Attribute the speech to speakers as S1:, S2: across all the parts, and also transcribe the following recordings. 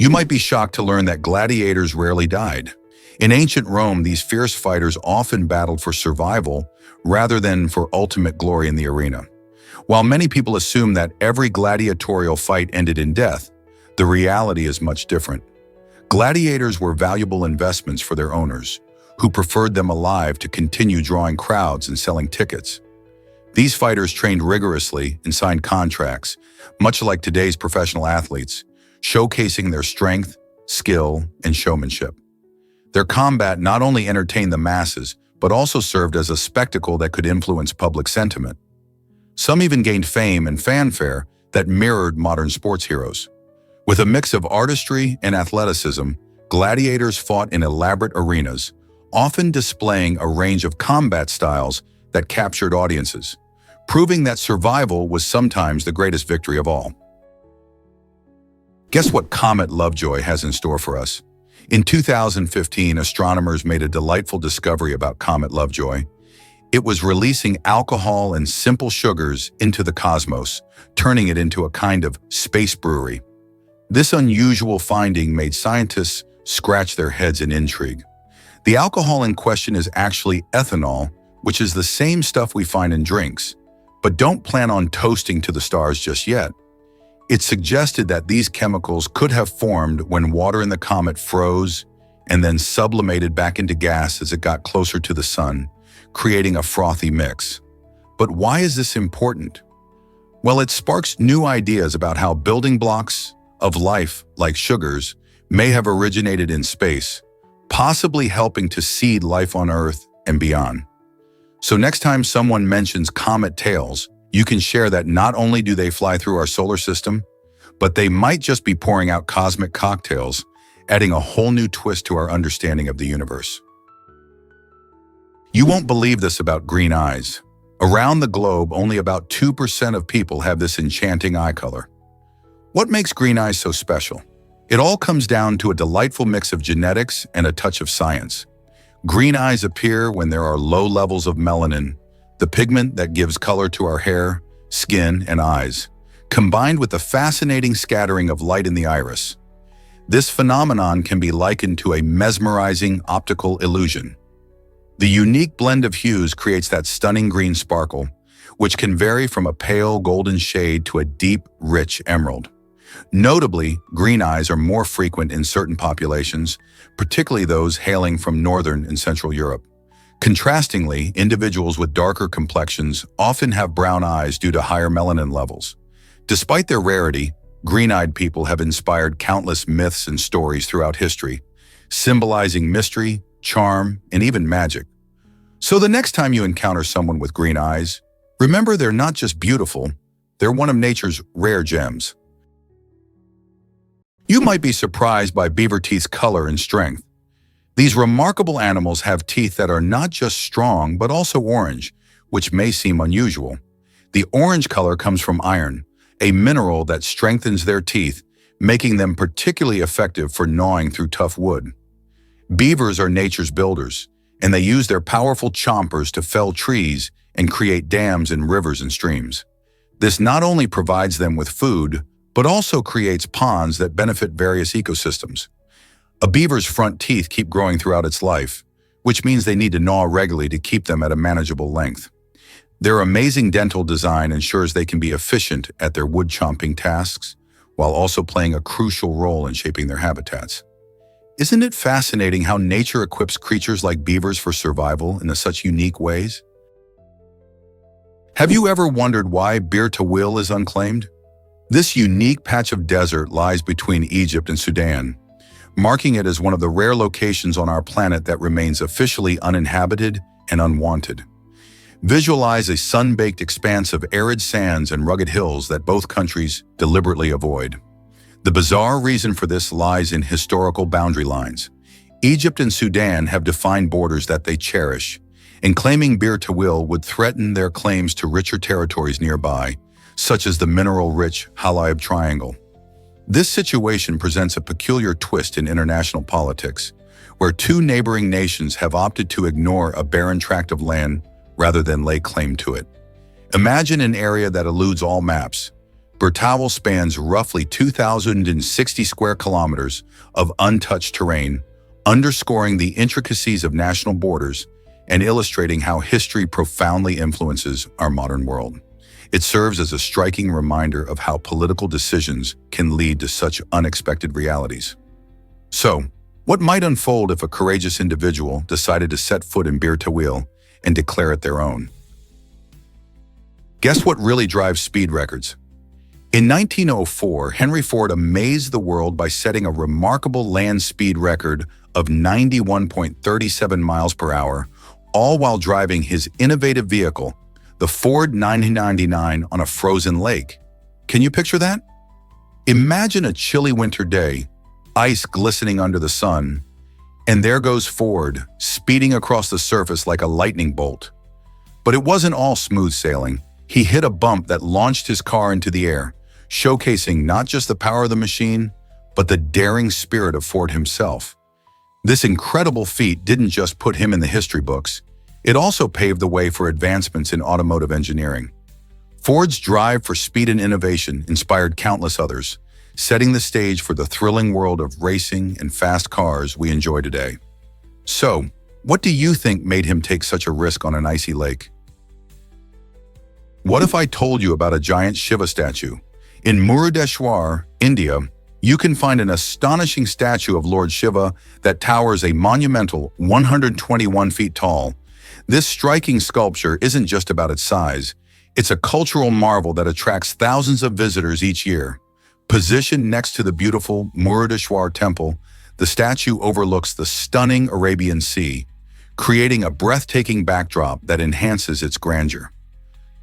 S1: You might be shocked to learn that gladiators rarely died. In ancient Rome, these fierce fighters often battled for survival rather than for ultimate glory in the arena. While many people assume that every gladiatorial fight ended in death, the reality is much different. Gladiators were valuable investments for their owners, who preferred them alive to continue drawing crowds and selling tickets. These fighters trained rigorously and signed contracts, much like today's professional athletes, showcasing their strength, skill, and showmanship. Their combat not only entertained the masses, but also served as a spectacle that could influence public sentiment. Some even gained fame and fanfare that mirrored modern sports heroes. With a mix of artistry and athleticism, gladiators fought in elaborate arenas, often displaying a range of combat styles that captured audiences, proving that survival was sometimes the greatest victory of all. Guess what Comet Lovejoy has in store for us? In 2015, astronomers made a delightful discovery about Comet Lovejoy. It was releasing alcohol and simple sugars into the cosmos, turning it into a kind of space brewery. This unusual finding made scientists scratch their heads in intrigue. The alcohol in question is actually ethanol, which is the same stuff we find in drinks. But don't plan on toasting to the stars just yet. It suggested that these chemicals could have formed when water in the comet froze and then sublimated back into gas as it got closer to the sun, creating a frothy mix. But why is this important? Well, it sparks new ideas about how building blocks of life, like sugars, may have originated in space, possibly helping to seed life on Earth and beyond. So next time someone mentions comet tails, you can share that not only do they fly through our solar system, but they might just be pouring out cosmic cocktails, adding a whole new twist to our understanding of the universe. You won't believe this about green eyes. Around the globe, only about 2% of people have this enchanting eye color. What makes green eyes so special? It all comes down to a delightful mix of genetics and a touch of science. Green eyes appear when there are low levels of melanin, the pigment that gives color to our hair, skin, and eyes, combined with the fascinating scattering of light in the iris. This phenomenon can be likened to a mesmerizing optical illusion. The unique blend of hues creates that stunning green sparkle, which can vary from a pale golden shade to a deep, rich emerald. Notably, green eyes are more frequent in certain populations, particularly those hailing from Northern and Central Europe. Contrastingly, individuals with darker complexions often have brown eyes due to higher melanin levels. Despite their rarity, green-eyed people have inspired countless myths and stories throughout history, symbolizing mystery, charm, and even magic. So the next time you encounter someone with green eyes, remember they're not just beautiful, they're one of nature's rare gems. You might be surprised by beaver teeth's color and strength. These remarkable animals have teeth that are not just strong, but also orange, which may seem unusual. The orange color comes from iron, a mineral that strengthens their teeth, making them particularly effective for gnawing through tough wood. Beavers are nature's builders, and they use their powerful chompers to fell trees and create dams in rivers and streams. This not only provides them with food, but also creates ponds that benefit various ecosystems. A beaver's front teeth keep growing throughout its life, which means they need to gnaw regularly to keep them at a manageable length. Their amazing dental design ensures they can be efficient at their wood-chomping tasks, while also playing a crucial role in shaping their habitats. Isn't it fascinating how nature equips creatures like beavers for survival in such unique ways? Have you ever wondered why Bir Tawil is unclaimed? This unique patch of desert lies between Egypt and Sudan, marking it as one of the rare locations on our planet that remains officially uninhabited and unwanted. Visualize a sun-baked expanse of arid sands and rugged hills that both countries deliberately avoid. The bizarre reason for this lies in historical boundary lines. Egypt and Sudan have defined borders that they cherish, and claiming Bir Tawil would threaten their claims to richer territories nearby, such as the mineral-rich Halayb Triangle. This situation presents a peculiar twist in international politics, where two neighboring nations have opted to ignore a barren tract of land rather than lay claim to it. Imagine an area that eludes all maps, Bertowel spans roughly 2,060 square kilometers of untouched terrain, underscoring the intricacies of national borders and illustrating how history profoundly influences our modern world. It serves as a striking reminder of how political decisions can lead to such unexpected realities. So, what might unfold if a courageous individual decided to set foot in Bir Tawil and declare it their own? Guess what really drives speed records? In 1904, Henry Ford amazed the world by setting a remarkable land speed record of 91.37 miles per hour, all while driving his innovative vehicle, the Ford 999, on a frozen lake. Can you picture that? Imagine a chilly winter day, ice glistening under the sun, and there goes Ford, speeding across the surface like a lightning bolt. But it wasn't all smooth sailing. He hit a bump that launched his car into the air, showcasing not just the power of the machine, but the daring spirit of Ford himself. This incredible feat didn't just put him in the history books, it also paved the way for advancements in automotive engineering. Ford's drive for speed and innovation inspired countless others, setting the stage for the thrilling world of racing and fast cars we enjoy today. So, what do you think made him take such a risk on an icy lake? What if I told you about a giant Shiva statue? In Murudeshwar, India, you can find an astonishing statue of Lord Shiva that towers a monumental 121 feet tall. This striking sculpture isn't just about its size. It's a cultural marvel that attracts thousands of visitors each year. Positioned next to the beautiful Murudeshwar temple, the statue overlooks the stunning Arabian Sea, creating a breathtaking backdrop that enhances its grandeur.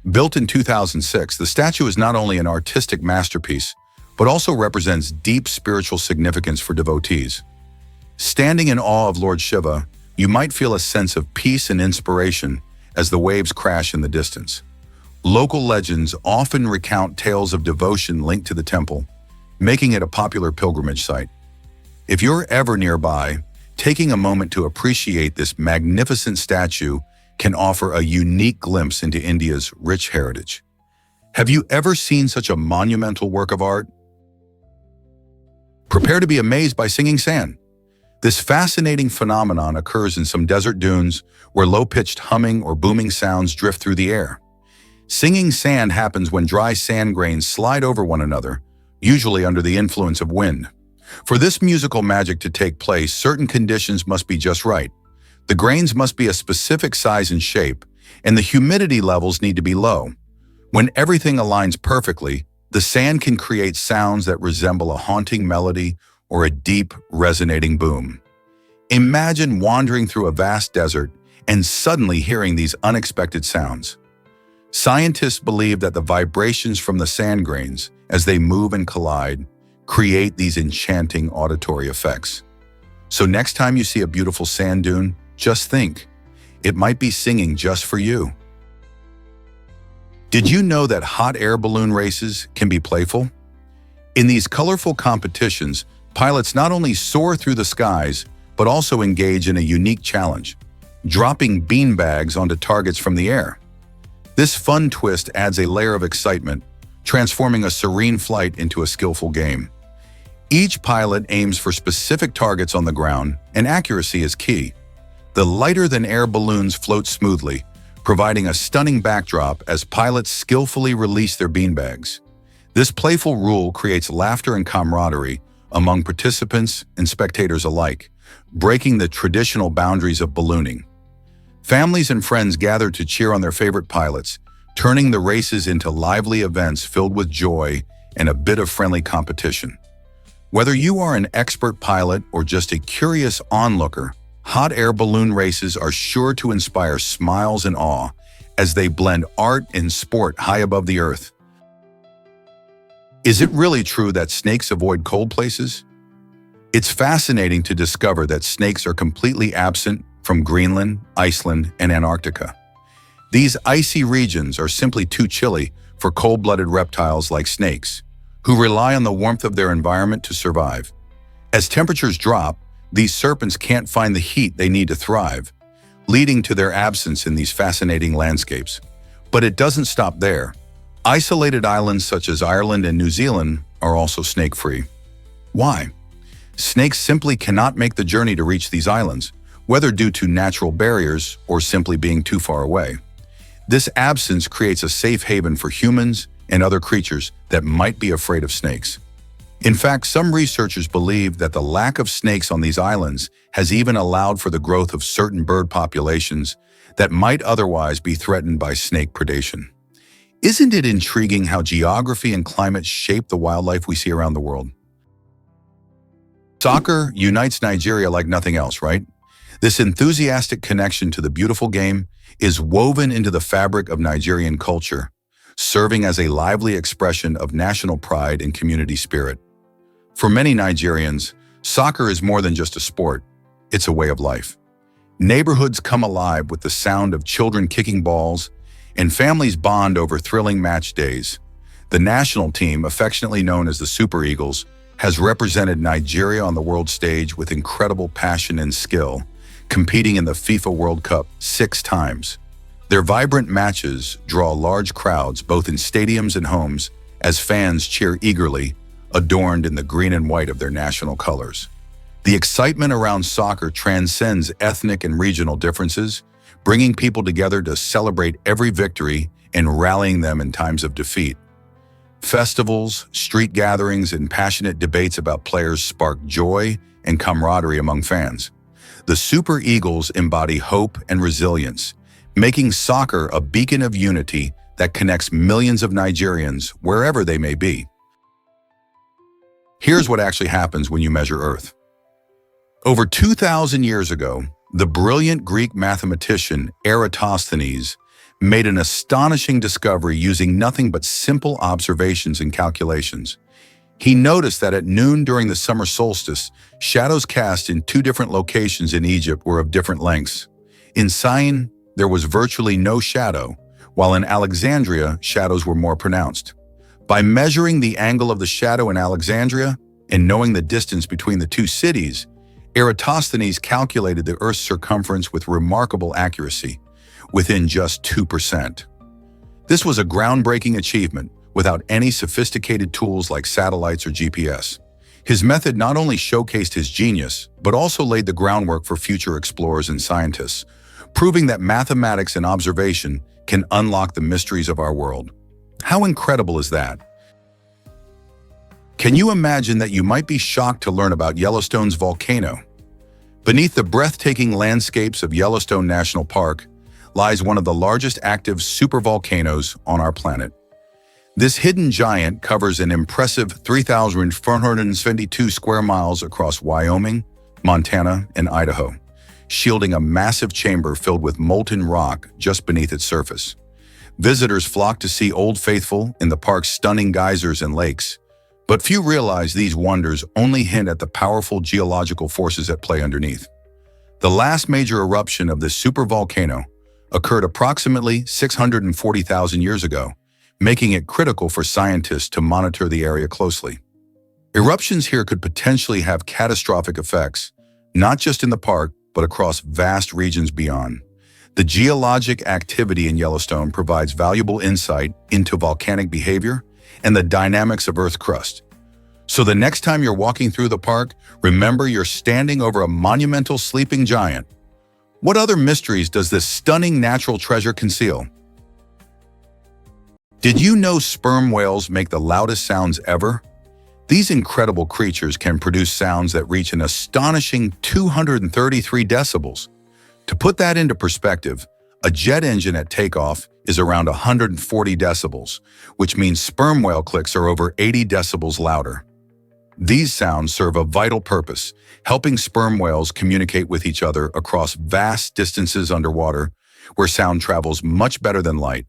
S1: Built in 2006, the statue is not only an artistic masterpiece, but also represents deep spiritual significance for devotees. Standing in awe of Lord Shiva, you might feel a sense of peace and inspiration as the waves crash in the distance. Local legends often recount tales of devotion linked to the temple, making it a popular pilgrimage site. If you're ever nearby, taking a moment to appreciate this magnificent statue can offer a unique glimpse into India's rich heritage. Have you ever seen such a monumental work of art? Prepare to be amazed by singing sand. This fascinating phenomenon occurs in some desert dunes where low-pitched humming or booming sounds drift through the air. Singing sand happens when dry sand grains slide over one another, usually under the influence of wind. For this musical magic to take place, certain conditions must be just right. The grains must be a specific size and shape, and the humidity levels need to be low. When everything aligns perfectly, the sand can create sounds that resemble a haunting melody or a deep, resonating boom. Imagine wandering through a vast desert and suddenly hearing these unexpected sounds. Scientists believe that the vibrations from the sand grains, as they move and collide, create these enchanting auditory effects. So next time you see a beautiful sand dune, just think, it might be singing just for you. Did you know that hot air balloon races can be playful? In these colorful competitions, pilots not only soar through the skies, but also engage in a unique challenge, dropping beanbags onto targets from the air. This fun twist adds a layer of excitement, transforming a serene flight into a skillful game. Each pilot aims for specific targets on the ground, and accuracy is key. The lighter-than-air balloons float smoothly, providing a stunning backdrop as pilots skillfully release their beanbags. This playful rule creates laughter and camaraderie among participants and spectators alike, breaking the traditional boundaries of ballooning. Families and friends gather to cheer on their favorite pilots, turning the races into lively events filled with joy and a bit of friendly competition. Whether you are an expert pilot or just a curious onlooker, hot air balloon races are sure to inspire smiles and awe as they blend art and sport high above the earth. Is it really true that snakes avoid cold places? It's fascinating to discover that snakes are completely absent from Greenland, Iceland, and Antarctica. These icy regions are simply too chilly for cold-blooded reptiles like snakes, who rely on the warmth of their environment to survive. As temperatures drop, these serpents can't find the heat they need to thrive, leading to their absence in these fascinating landscapes. But it doesn't stop there. Isolated islands such as Ireland and New Zealand are also snake-free. Why? Snakes simply cannot make the journey to reach these islands, whether due to natural barriers or simply being too far away. This absence creates a safe haven for humans and other creatures that might be afraid of snakes. In fact, some researchers believe that the lack of snakes on these islands has even allowed for the growth of certain bird populations that might otherwise be threatened by snake predation. Isn't it intriguing how geography and climate shape the wildlife we see around the world? Soccer unites Nigeria like nothing else, right? This enthusiastic connection to the beautiful game is woven into the fabric of Nigerian culture, serving as a lively expression of national pride and community spirit. For many Nigerians, soccer is more than just a sport. It's a way of life. Neighborhoods come alive with the sound of children kicking balls, and families bond over thrilling match days. The national team, affectionately known as the Super Eagles, has represented Nigeria on the world stage with incredible passion and skill, competing in the FIFA World Cup 6 times. Their vibrant matches draw large crowds both in stadiums and homes as fans cheer eagerly, adorned in the green and white of their national colors. The excitement around soccer transcends ethnic and regional differences, bringing people together to celebrate every victory and rallying them in times of defeat. Festivals, street gatherings, and passionate debates about players spark joy and camaraderie among fans. The Super Eagles embody hope and resilience, making soccer a beacon of unity that connects millions of Nigerians wherever they may be. Here's what actually happens when you measure Earth. Over 2,000 years ago, the brilliant Greek mathematician Eratosthenes made an astonishing discovery using nothing but simple observations and calculations. He noticed that at noon during the summer solstice, shadows cast in 2 different locations in Egypt were of different lengths. In Syene, there was virtually no shadow, while in Alexandria, shadows were more pronounced. By measuring the angle of the shadow in Alexandria and knowing the distance between the 2 cities, Eratosthenes calculated the Earth's circumference with remarkable accuracy, within just 2%. This was a groundbreaking achievement without any sophisticated tools like satellites or GPS. His method not only showcased his genius, but also laid the groundwork for future explorers and scientists, proving that mathematics and observation can unlock the mysteries of our world. How incredible is that? Can you imagine that you might be shocked to learn about Yellowstone's volcano? Beneath the breathtaking landscapes of Yellowstone National Park lies one of the largest active supervolcanoes on our planet. This hidden giant covers an impressive 3,472 square miles across Wyoming, Montana, and Idaho, shielding a massive chamber filled with molten rock just beneath its surface. Visitors flock to see Old Faithful in the park's stunning geysers and lakes, but few realize these wonders only hint at the powerful geological forces at play underneath. The last major eruption of this supervolcano occurred approximately 640,000 years ago, making it critical for scientists to monitor the area closely. Eruptions here could potentially have catastrophic effects, not just in the park, but across vast regions beyond. The geologic activity in Yellowstone provides valuable insight into volcanic behavior and the dynamics of Earth's crust. So the next time you're walking through the park, remember you're standing over a monumental sleeping giant. What other mysteries does this stunning natural treasure conceal? Did you know sperm whales make the loudest sounds ever? These incredible creatures can produce sounds that reach an astonishing 233 decibels. To put that into perspective, a jet engine at takeoff is around 140 decibels, which means sperm whale clicks are over 80 decibels louder. These sounds serve a vital purpose, helping sperm whales communicate with each other across vast distances underwater, where sound travels much better than light.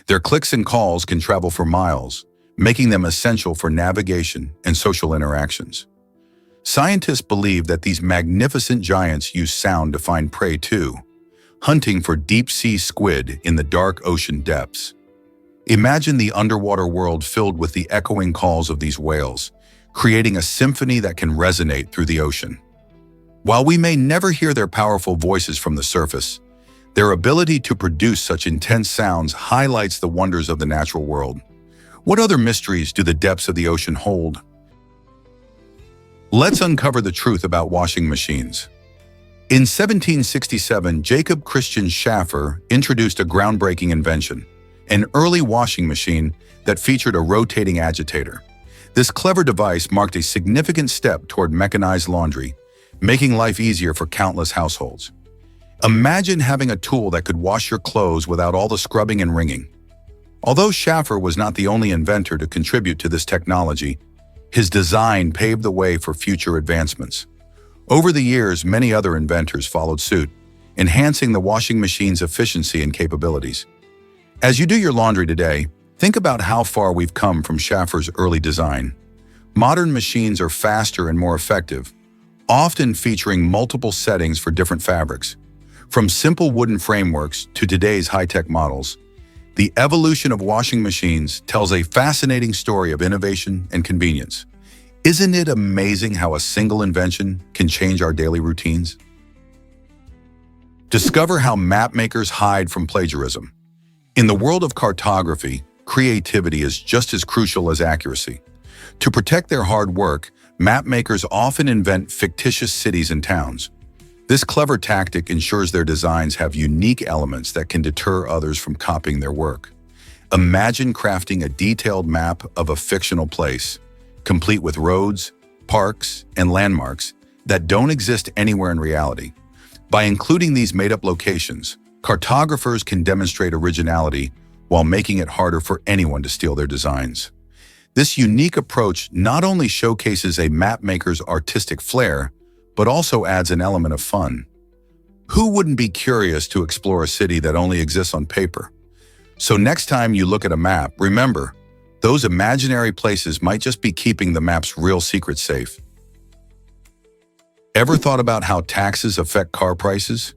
S1: Their clicks and calls can travel for miles, making them essential for navigation and social interactions. Scientists believe that these magnificent giants use sound to find prey too, hunting for deep-sea squid in the dark ocean depths. Imagine the underwater world filled with the echoing calls of these whales, creating a symphony that can resonate through the ocean. While we may never hear their powerful voices from the surface, their ability to produce such intense sounds highlights the wonders of the natural world. What other mysteries do the depths of the ocean hold? Let's uncover the truth about washing machines. In 1767, Jacob Christian Schaffer introduced a groundbreaking invention, an early washing machine that featured a rotating agitator. This clever device marked a significant step toward mechanized laundry, making life easier for countless households. Imagine having a tool that could wash your clothes without all the scrubbing and wringing. Although Schaffer was not the only inventor to contribute to this technology, his design paved the way for future advancements. Over the years, many other inventors followed suit, enhancing the washing machine's efficiency and capabilities. As you do your laundry today, think about how far we've come from Schaffer's early design. Modern machines are faster and more effective, often featuring multiple settings for different fabrics. From simple wooden frameworks to today's high-tech models, the evolution of washing machines tells a fascinating story of innovation and convenience. Isn't it amazing how a single invention can change our daily routines? Discover how map makers hide from plagiarism. In the world of cartography, creativity is just as crucial as accuracy. To protect their hard work, map makers often invent fictitious cities and towns. This clever tactic ensures their designs have unique elements that can deter others from copying their work. Imagine crafting a detailed map of a fictional place, complete with roads, parks, and landmarks that don't exist anywhere in reality. By including these made-up locations, cartographers can demonstrate originality while making it harder for anyone to steal their designs. This unique approach not only showcases a map maker's artistic flair, but also adds an element of fun. Who wouldn't be curious to explore a city that only exists on paper? So next time you look at a map, remember, those imaginary places might just be keeping the map's real secrets safe. Ever thought about how taxes affect car prices?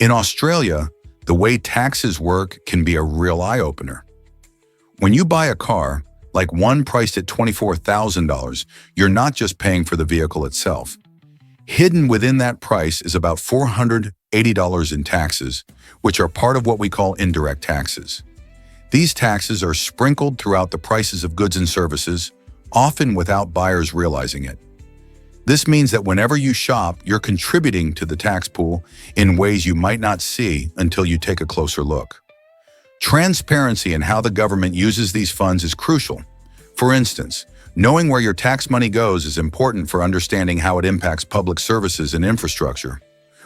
S1: In Australia, the way taxes work can be a real eye-opener. When you buy a car, like one priced at $24,000, you're not just paying for the vehicle itself. Hidden within that price is about $480 in taxes, which are part of what we call indirect taxes. These taxes are sprinkled throughout the prices of goods and services, often without buyers realizing it. This means that whenever you shop, you're contributing to the tax pool in ways you might not see until you take a closer look. Transparency in how the government uses these funds is crucial. For instance, knowing where your tax money goes is important for understanding how it impacts public services and infrastructure.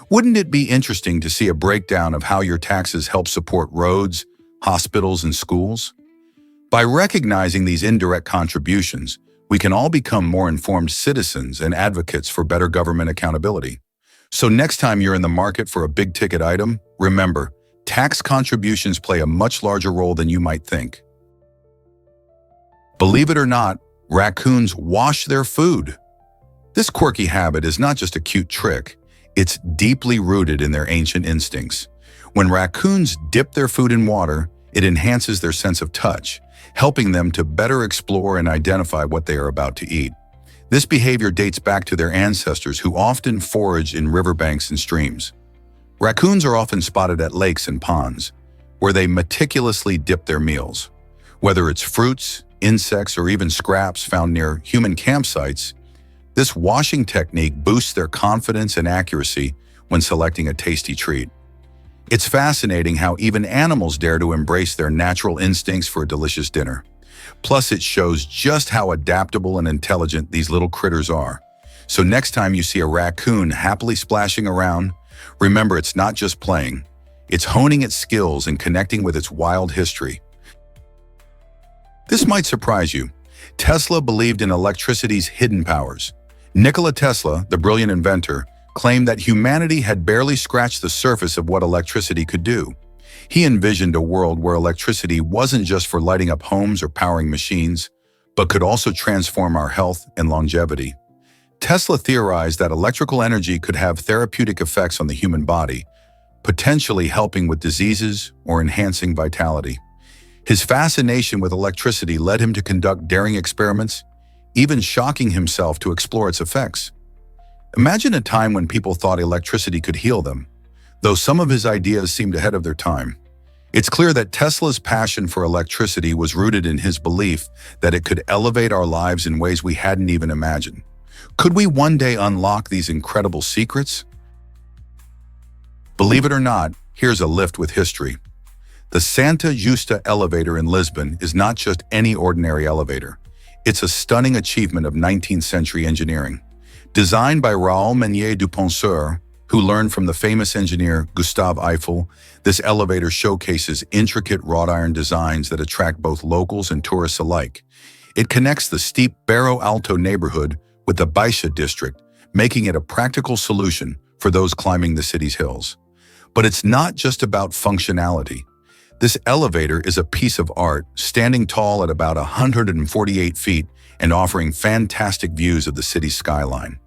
S1: Wouldn't it be interesting to see a breakdown of how your taxes help support roads, hospitals, and schools? By recognizing these indirect contributions, we can all become more informed citizens and advocates for better government accountability. So next time you're in the market for a big-ticket item, remember, tax contributions play a much larger role than you might think. Believe it or not, raccoons wash their food. This quirky habit is not just a cute trick, it's deeply rooted in their ancient instincts. When raccoons dip their food in water, it enhances their sense of touch, helping them to better explore and identify what they are about to eat. This behavior dates back to their ancestors who often foraged in riverbanks and streams. Raccoons are often spotted at lakes and ponds, where they meticulously dip their meals. Whether it's fruits, insects, or even scraps found near human campsites, this washing technique boosts their confidence and accuracy when selecting a tasty treat. It's fascinating how even animals dare to embrace their natural instincts for a delicious dinner. Plus, it shows just how adaptable and intelligent these little critters are. So next time you see a raccoon happily splashing around, remember it's not just playing. It's honing its skills and connecting with its wild history. This might surprise you. Tesla believed in electricity's hidden powers. Nikola Tesla, the brilliant inventor, claimed that humanity had barely scratched the surface of what electricity could do. He envisioned a world where electricity wasn't just for lighting up homes or powering machines, but could also transform our health and longevity. Tesla theorized that electrical energy could have therapeutic effects on the human body, potentially helping with diseases or enhancing vitality. His fascination with electricity led him to conduct daring experiments, even shocking himself to explore its effects. Imagine a time when people thought electricity could heal them, though some of his ideas seemed ahead of their time. It's clear that Tesla's passion for electricity was rooted in his belief that it could elevate our lives in ways we hadn't even imagined. Could we one day unlock these incredible secrets? Believe it or not, here's a lift with history. The Santa Justa elevator in Lisbon is not just any ordinary elevator. It's a stunning achievement of 19th century engineering. Designed by Raoul Meunier du Penseur, who learned from the famous engineer Gustave Eiffel, this elevator showcases intricate wrought iron designs that attract both locals and tourists alike. It connects the steep Barro Alto neighborhood with the Baixa district, making it a practical solution for those climbing the city's hills. But it's not just about functionality. This elevator is a piece of art, standing tall at about 148 feet and offering fantastic views of the city's skyline.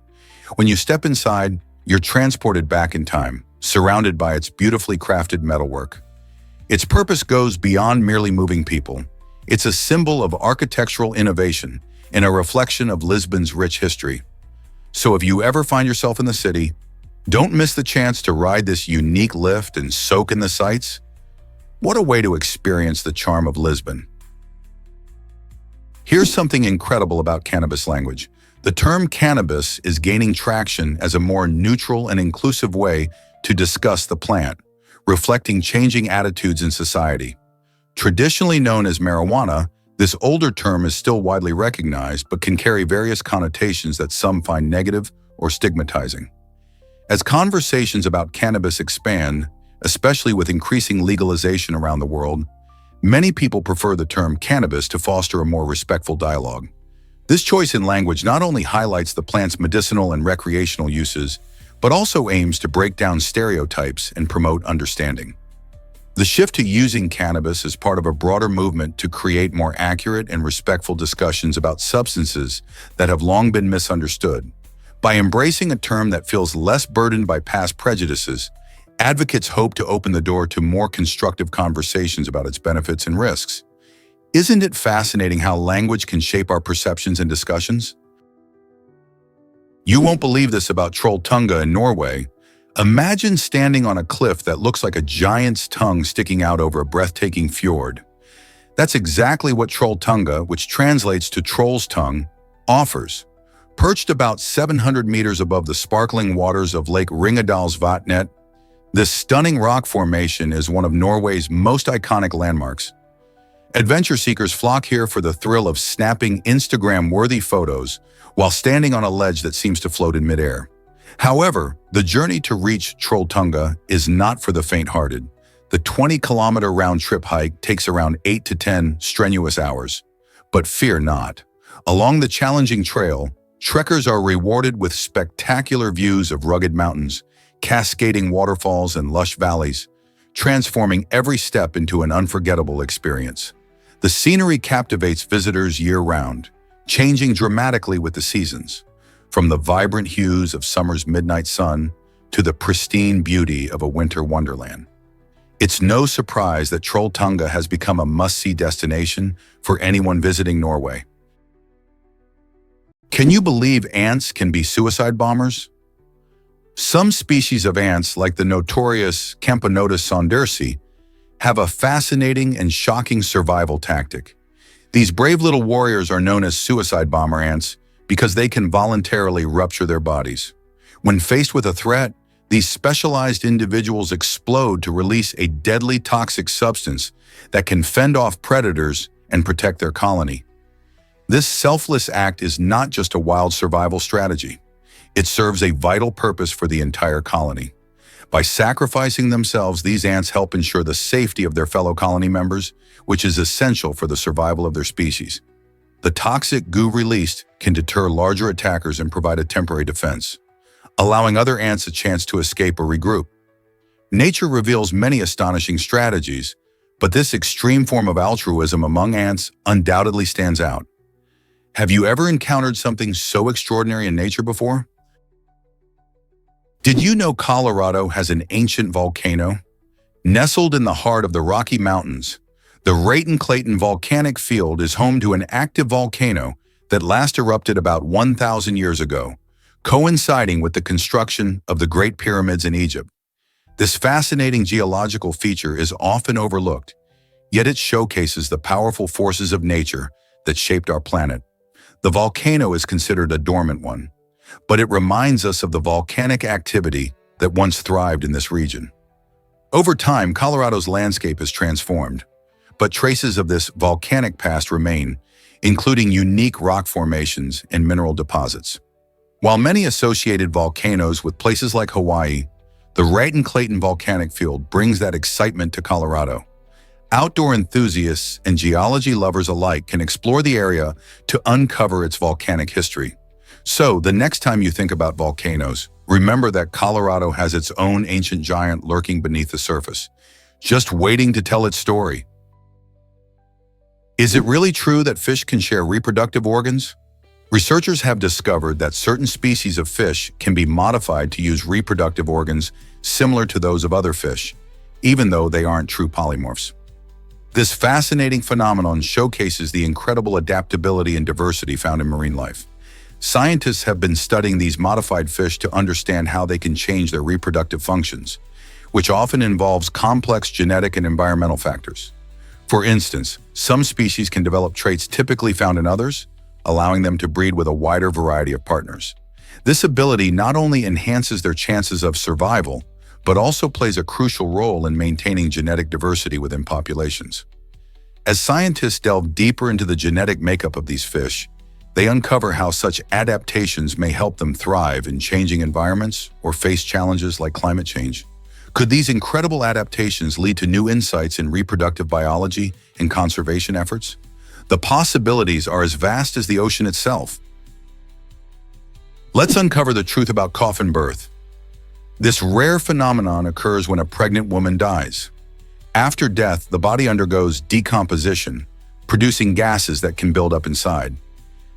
S1: When you step inside, you're transported back in time, surrounded by its beautifully crafted metalwork. Its purpose goes beyond merely moving people. It's a symbol of architectural innovation and a reflection of Lisbon's rich history. So if you ever find yourself in the city, don't miss the chance to ride this unique lift and soak in the sights. What a way to experience the charm of Lisbon. Here's something incredible about cannabis language. The term cannabis is gaining traction as a more neutral and inclusive way to discuss the plant, reflecting changing attitudes in society. Traditionally known as marijuana, this older term is still widely recognized but can carry various connotations that some find negative or stigmatizing. As conversations about cannabis expand, especially with increasing legalization around the world, many people prefer the term cannabis to foster a more respectful dialogue. This choice in language not only highlights the plant's medicinal and recreational uses, but also aims to break down stereotypes and promote understanding. The shift to using cannabis is part of a broader movement to create more accurate and respectful discussions about substances that have long been misunderstood. By embracing a term that feels less burdened by past prejudices, advocates hope to open the door to more constructive conversations about its benefits and risks. Isn't it fascinating how language can shape our perceptions and discussions? You won't believe this about Trolltunga in Norway. Imagine standing on a cliff that looks like a giant's tongue sticking out over a breathtaking fjord. That's exactly what Trolltunga, which translates to troll's tongue, offers. Perched about 700 meters above the sparkling waters of Lake Ringadalsvatnet, this stunning rock formation is one of Norway's most iconic landmarks. Adventure seekers flock here for the thrill of snapping Instagram-worthy photos while standing on a ledge that seems to float in midair. However, the journey to reach Trolltunga is not for the faint-hearted. The 20-kilometer round-trip hike takes around 8 to 10 strenuous hours. But fear not. Along the challenging trail, trekkers are rewarded with spectacular views of rugged mountains, cascading waterfalls, and lush valleys, transforming every step into an unforgettable experience. The scenery captivates visitors year-round, changing dramatically with the seasons, from the vibrant hues of summer's midnight sun to the pristine beauty of a winter wonderland. It's no surprise that Trolltunga has become a must-see destination for anyone visiting Norway. Can you believe ants can be suicide bombers? Some species of ants, like the notorious Camponotus saundersi, have a fascinating and shocking survival tactic. These brave little warriors are known as suicide bomber ants because they can voluntarily rupture their bodies. When faced with a threat, these specialized individuals explode to release a deadly toxic substance that can fend off predators and protect their colony. This selfless act is not just a wild survival strategy. It serves a vital purpose for the entire colony. By sacrificing themselves, these ants help ensure the safety of their fellow colony members, which is essential for the survival of their species. The toxic goo released can deter larger attackers and provide a temporary defense, allowing other ants a chance to escape or regroup. Nature reveals many astonishing strategies, but this extreme form of altruism among ants undoubtedly stands out. Have you ever encountered something so extraordinary in nature before? Did you know Colorado has an ancient volcano? Nestled in the heart of the Rocky Mountains, the Raton-Clayton Volcanic Field is home to an active volcano that last erupted about 1,000 years ago, coinciding with the construction of the Great Pyramids in Egypt. This fascinating geological feature is often overlooked, yet it showcases the powerful forces of nature that shaped our planet. The volcano is considered a dormant one, but it reminds us of the volcanic activity that once thrived in this region. Over time, Colorado's landscape has transformed, but traces of this volcanic past remain, including unique rock formations and mineral deposits. While many associated volcanoes with places like Hawaii, the Raton-Clayton volcanic field brings that excitement to Colorado. Outdoor enthusiasts and geology lovers alike can explore the area to uncover its volcanic history. So, the next time you think about volcanoes, remember that Colorado has its own ancient giant lurking beneath the surface, just waiting to tell its story. Is it really true that fish can share reproductive organs? Researchers have discovered that certain species of fish can be modified to use reproductive organs similar to those of other fish, even though they aren't true polymorphs. This fascinating phenomenon showcases the incredible adaptability and diversity found in marine life. Scientists have been studying these modified fish to understand how they can change their reproductive functions, which often involves complex genetic and environmental factors. For instance, some species can develop traits typically found in others, allowing them to breed with a wider variety of partners. This ability not only enhances their chances of survival, but also plays a crucial role in maintaining genetic diversity within populations. As scientists delve deeper into the genetic makeup of these fish, they uncover how such adaptations may help them thrive in changing environments or face challenges like climate change. Could these incredible adaptations lead to new insights in reproductive biology and conservation efforts? The possibilities are as vast as the ocean itself. Let's uncover the truth about coffin birth. This rare phenomenon occurs when a pregnant woman dies. After death, the body undergoes decomposition, producing gases that can build up inside.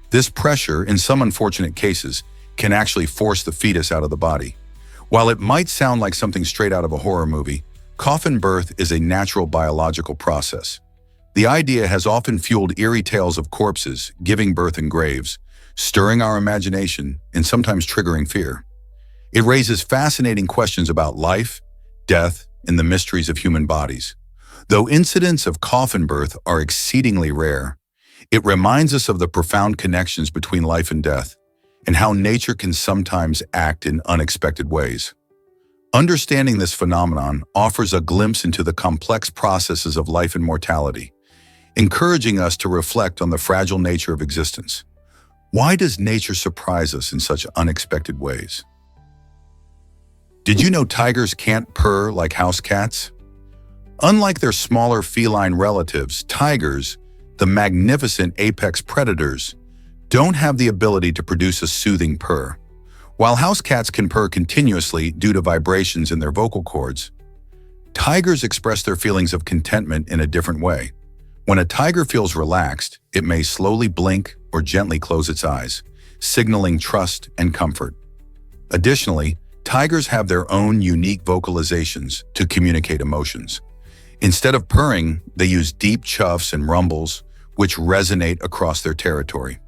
S1: This pressure, in some unfortunate cases, can actually force the fetus out of the body. While it might sound like something straight out of a horror movie, coffin birth is a natural biological process. The idea has often fueled eerie tales of corpses giving birth in graves, stirring our imagination and sometimes triggering fear. It raises fascinating questions about life, death, and the mysteries of human bodies. Though incidents of coffin birth are exceedingly rare, it reminds us of the profound connections between life and death, and how nature can sometimes act in unexpected ways. Understanding this phenomenon offers a glimpse into the complex processes of life and mortality, encouraging us to reflect on the fragile nature of existence. Why does nature surprise us in such unexpected ways? Did you know tigers can't purr like house cats? Unlike their smaller feline relatives, tigers, the magnificent apex predators, don't have the ability to produce a soothing purr. While house cats can purr continuously due to vibrations in their vocal cords, tigers express their feelings of contentment in a different way. When a tiger feels relaxed, it may slowly blink or gently close its eyes, signaling trust and comfort. Additionally, tigers have their own unique vocalizations to communicate emotions. Instead of purring, they use deep chuffs and rumbles, which resonate across their territory.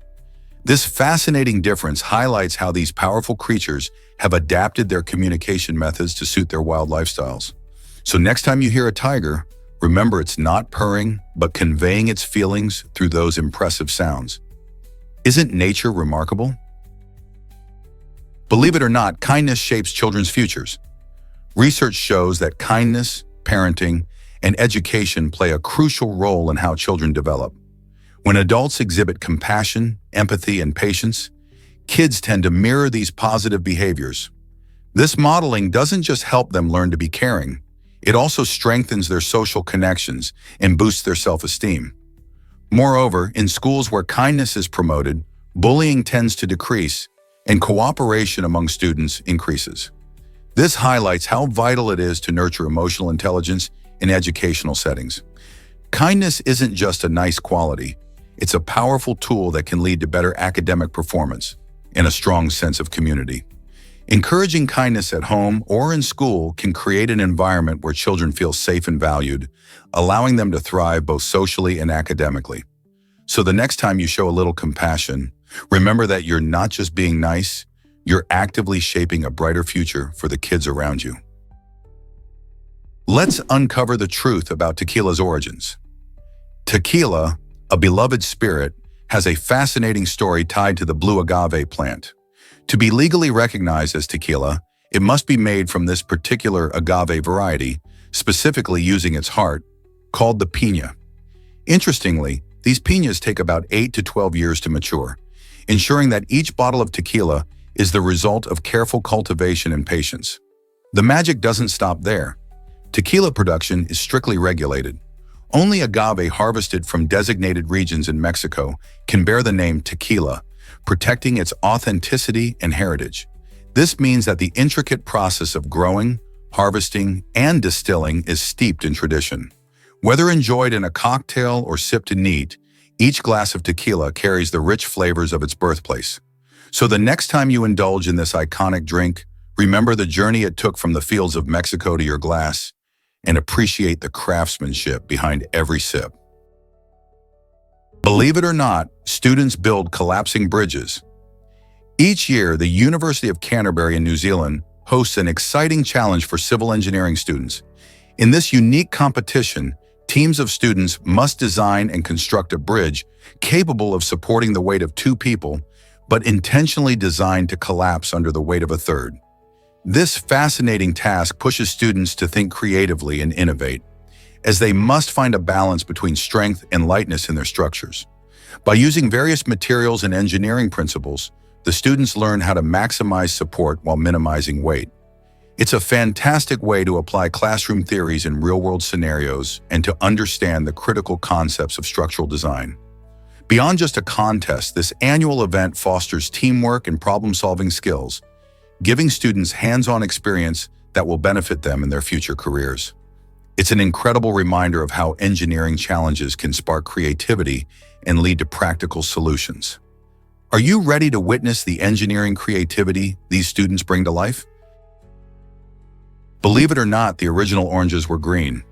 S1: This fascinating difference highlights how these powerful creatures have adapted their communication methods to suit their wild lifestyles. So next time you hear a tiger, remember it's not purring, but conveying its feelings through those impressive sounds. Isn't nature remarkable? Believe it or not, kindness shapes children's futures. Research shows that kindness, parenting, and education play a crucial role in how children develop. When adults exhibit compassion, empathy, and patience, kids tend to mirror these positive behaviors. This modeling doesn't just help them learn to be caring, it also strengthens their social connections and boosts their self-esteem. Moreover, in schools where kindness is promoted, bullying tends to decrease, and cooperation among students increases. This highlights how vital it is to nurture emotional intelligence in educational settings. Kindness isn't just a nice quality, it's a powerful tool that can lead to better academic performance and a strong sense of community. Encouraging kindness at home or in school can create an environment where children feel safe and valued, allowing them to thrive both socially and academically. So the next time you show a little compassion, remember that you're not just being nice, you're actively shaping a brighter future for the kids around you. Let's uncover the truth about tequila's origins. Tequila, a beloved spirit, has a fascinating story tied to the blue agave plant. To be legally recognized as tequila, it must be made from this particular agave variety, specifically using its heart, called the piña. Interestingly, these piñas take about 8 to 12 years to mature, ensuring that each bottle of tequila is the result of careful cultivation and patience. The magic doesn't stop there. Tequila production is strictly regulated. Only agave harvested from designated regions in Mexico can bear the name tequila, protecting its authenticity and heritage. This means that the intricate process of growing, harvesting, and distilling is steeped in tradition. Whether enjoyed in a cocktail or sipped neat, each glass of tequila carries the rich flavors of its birthplace. So the next time you indulge in this iconic drink, remember the journey it took from the fields of Mexico to your glass, and appreciate the craftsmanship behind every sip. Believe it or not, students build collapsing bridges. Each year, the University of Canterbury in New Zealand hosts an exciting challenge for civil engineering students. In this unique competition, teams of students must design and construct a bridge capable of supporting the weight of 2 people, but intentionally designed to collapse under the weight of a third. This fascinating task pushes students to think creatively and innovate, as they must find a balance between strength and lightness in their structures. By using various materials and engineering principles, the students learn how to maximize support while minimizing weight. It's a fantastic way to apply classroom theories in real-world scenarios and to understand the critical concepts of structural design. Beyond just a contest, this annual event fosters teamwork and problem-solving skills, giving students hands-on experience that will benefit them in their future careers. It's an incredible reminder of how engineering challenges can spark creativity and lead to practical solutions. Are you ready to witness the engineering creativity these students bring to life? Believe it or not, the original oranges were green.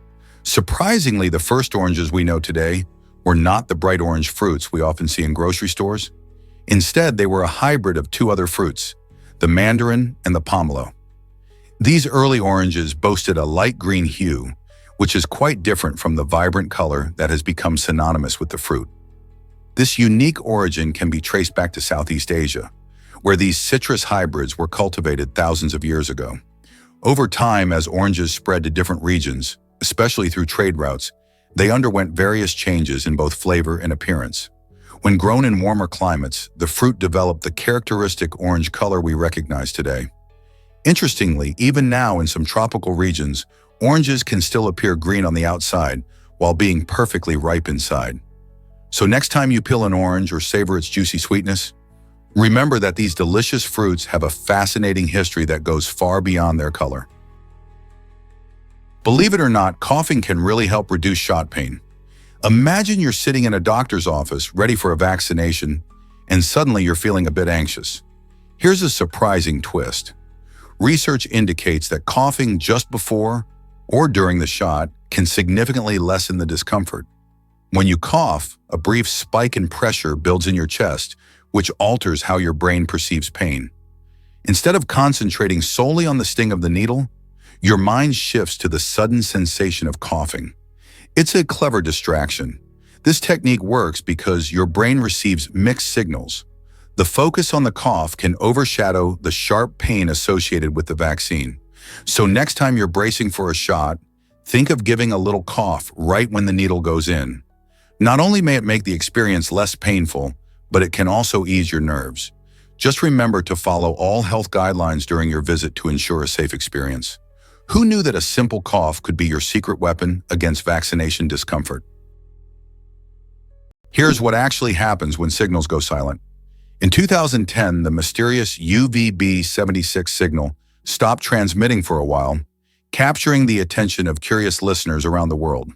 S1: Surprisingly, the first oranges we know today were not the bright orange fruits we often see in grocery stores. Instead, they were a hybrid of 2 other fruits, the mandarin and the pomelo. These early oranges boasted a light green hue, which is quite different from the vibrant color that has become synonymous with the fruit. This unique origin can be traced back to Southeast Asia, where these citrus hybrids were cultivated thousands of years ago. Over time, as oranges spread to different regions, especially through trade routes, they underwent various changes in both flavor and appearance. When grown in warmer climates, the fruit developed the characteristic orange color we recognize today. Interestingly, even now in some tropical regions, oranges can still appear green on the outside while being perfectly ripe inside. So next time you peel an orange or savor its juicy sweetness, remember that these delicious fruits have a fascinating history that goes far beyond their color. Believe it or not, coughing can really help reduce shot pain. Imagine you're sitting in a doctor's office ready for a vaccination, and suddenly you're feeling a bit anxious. Here's a surprising twist. Research indicates that coughing just before or during the shot can significantly lessen the discomfort. When you cough, a brief spike in pressure builds in your chest, which alters how your brain perceives pain. Instead of concentrating solely on the sting of the needle, your mind shifts to the sudden sensation of coughing. It's a clever distraction. This technique works because your brain receives mixed signals. The focus on the cough can overshadow the sharp pain associated with the vaccine. So next time you're bracing for a shot, think of giving a little cough right when the needle goes in. Not only may it make the experience less painful, but it can also ease your nerves. Just remember to follow all health guidelines during your visit to ensure a safe experience. Who knew that a simple cough could be your secret weapon against vaccination discomfort? Here's what actually happens when signals go silent. In 2010, the mysterious UVB76 signal stopped transmitting for a while, capturing the attention of curious listeners around the world.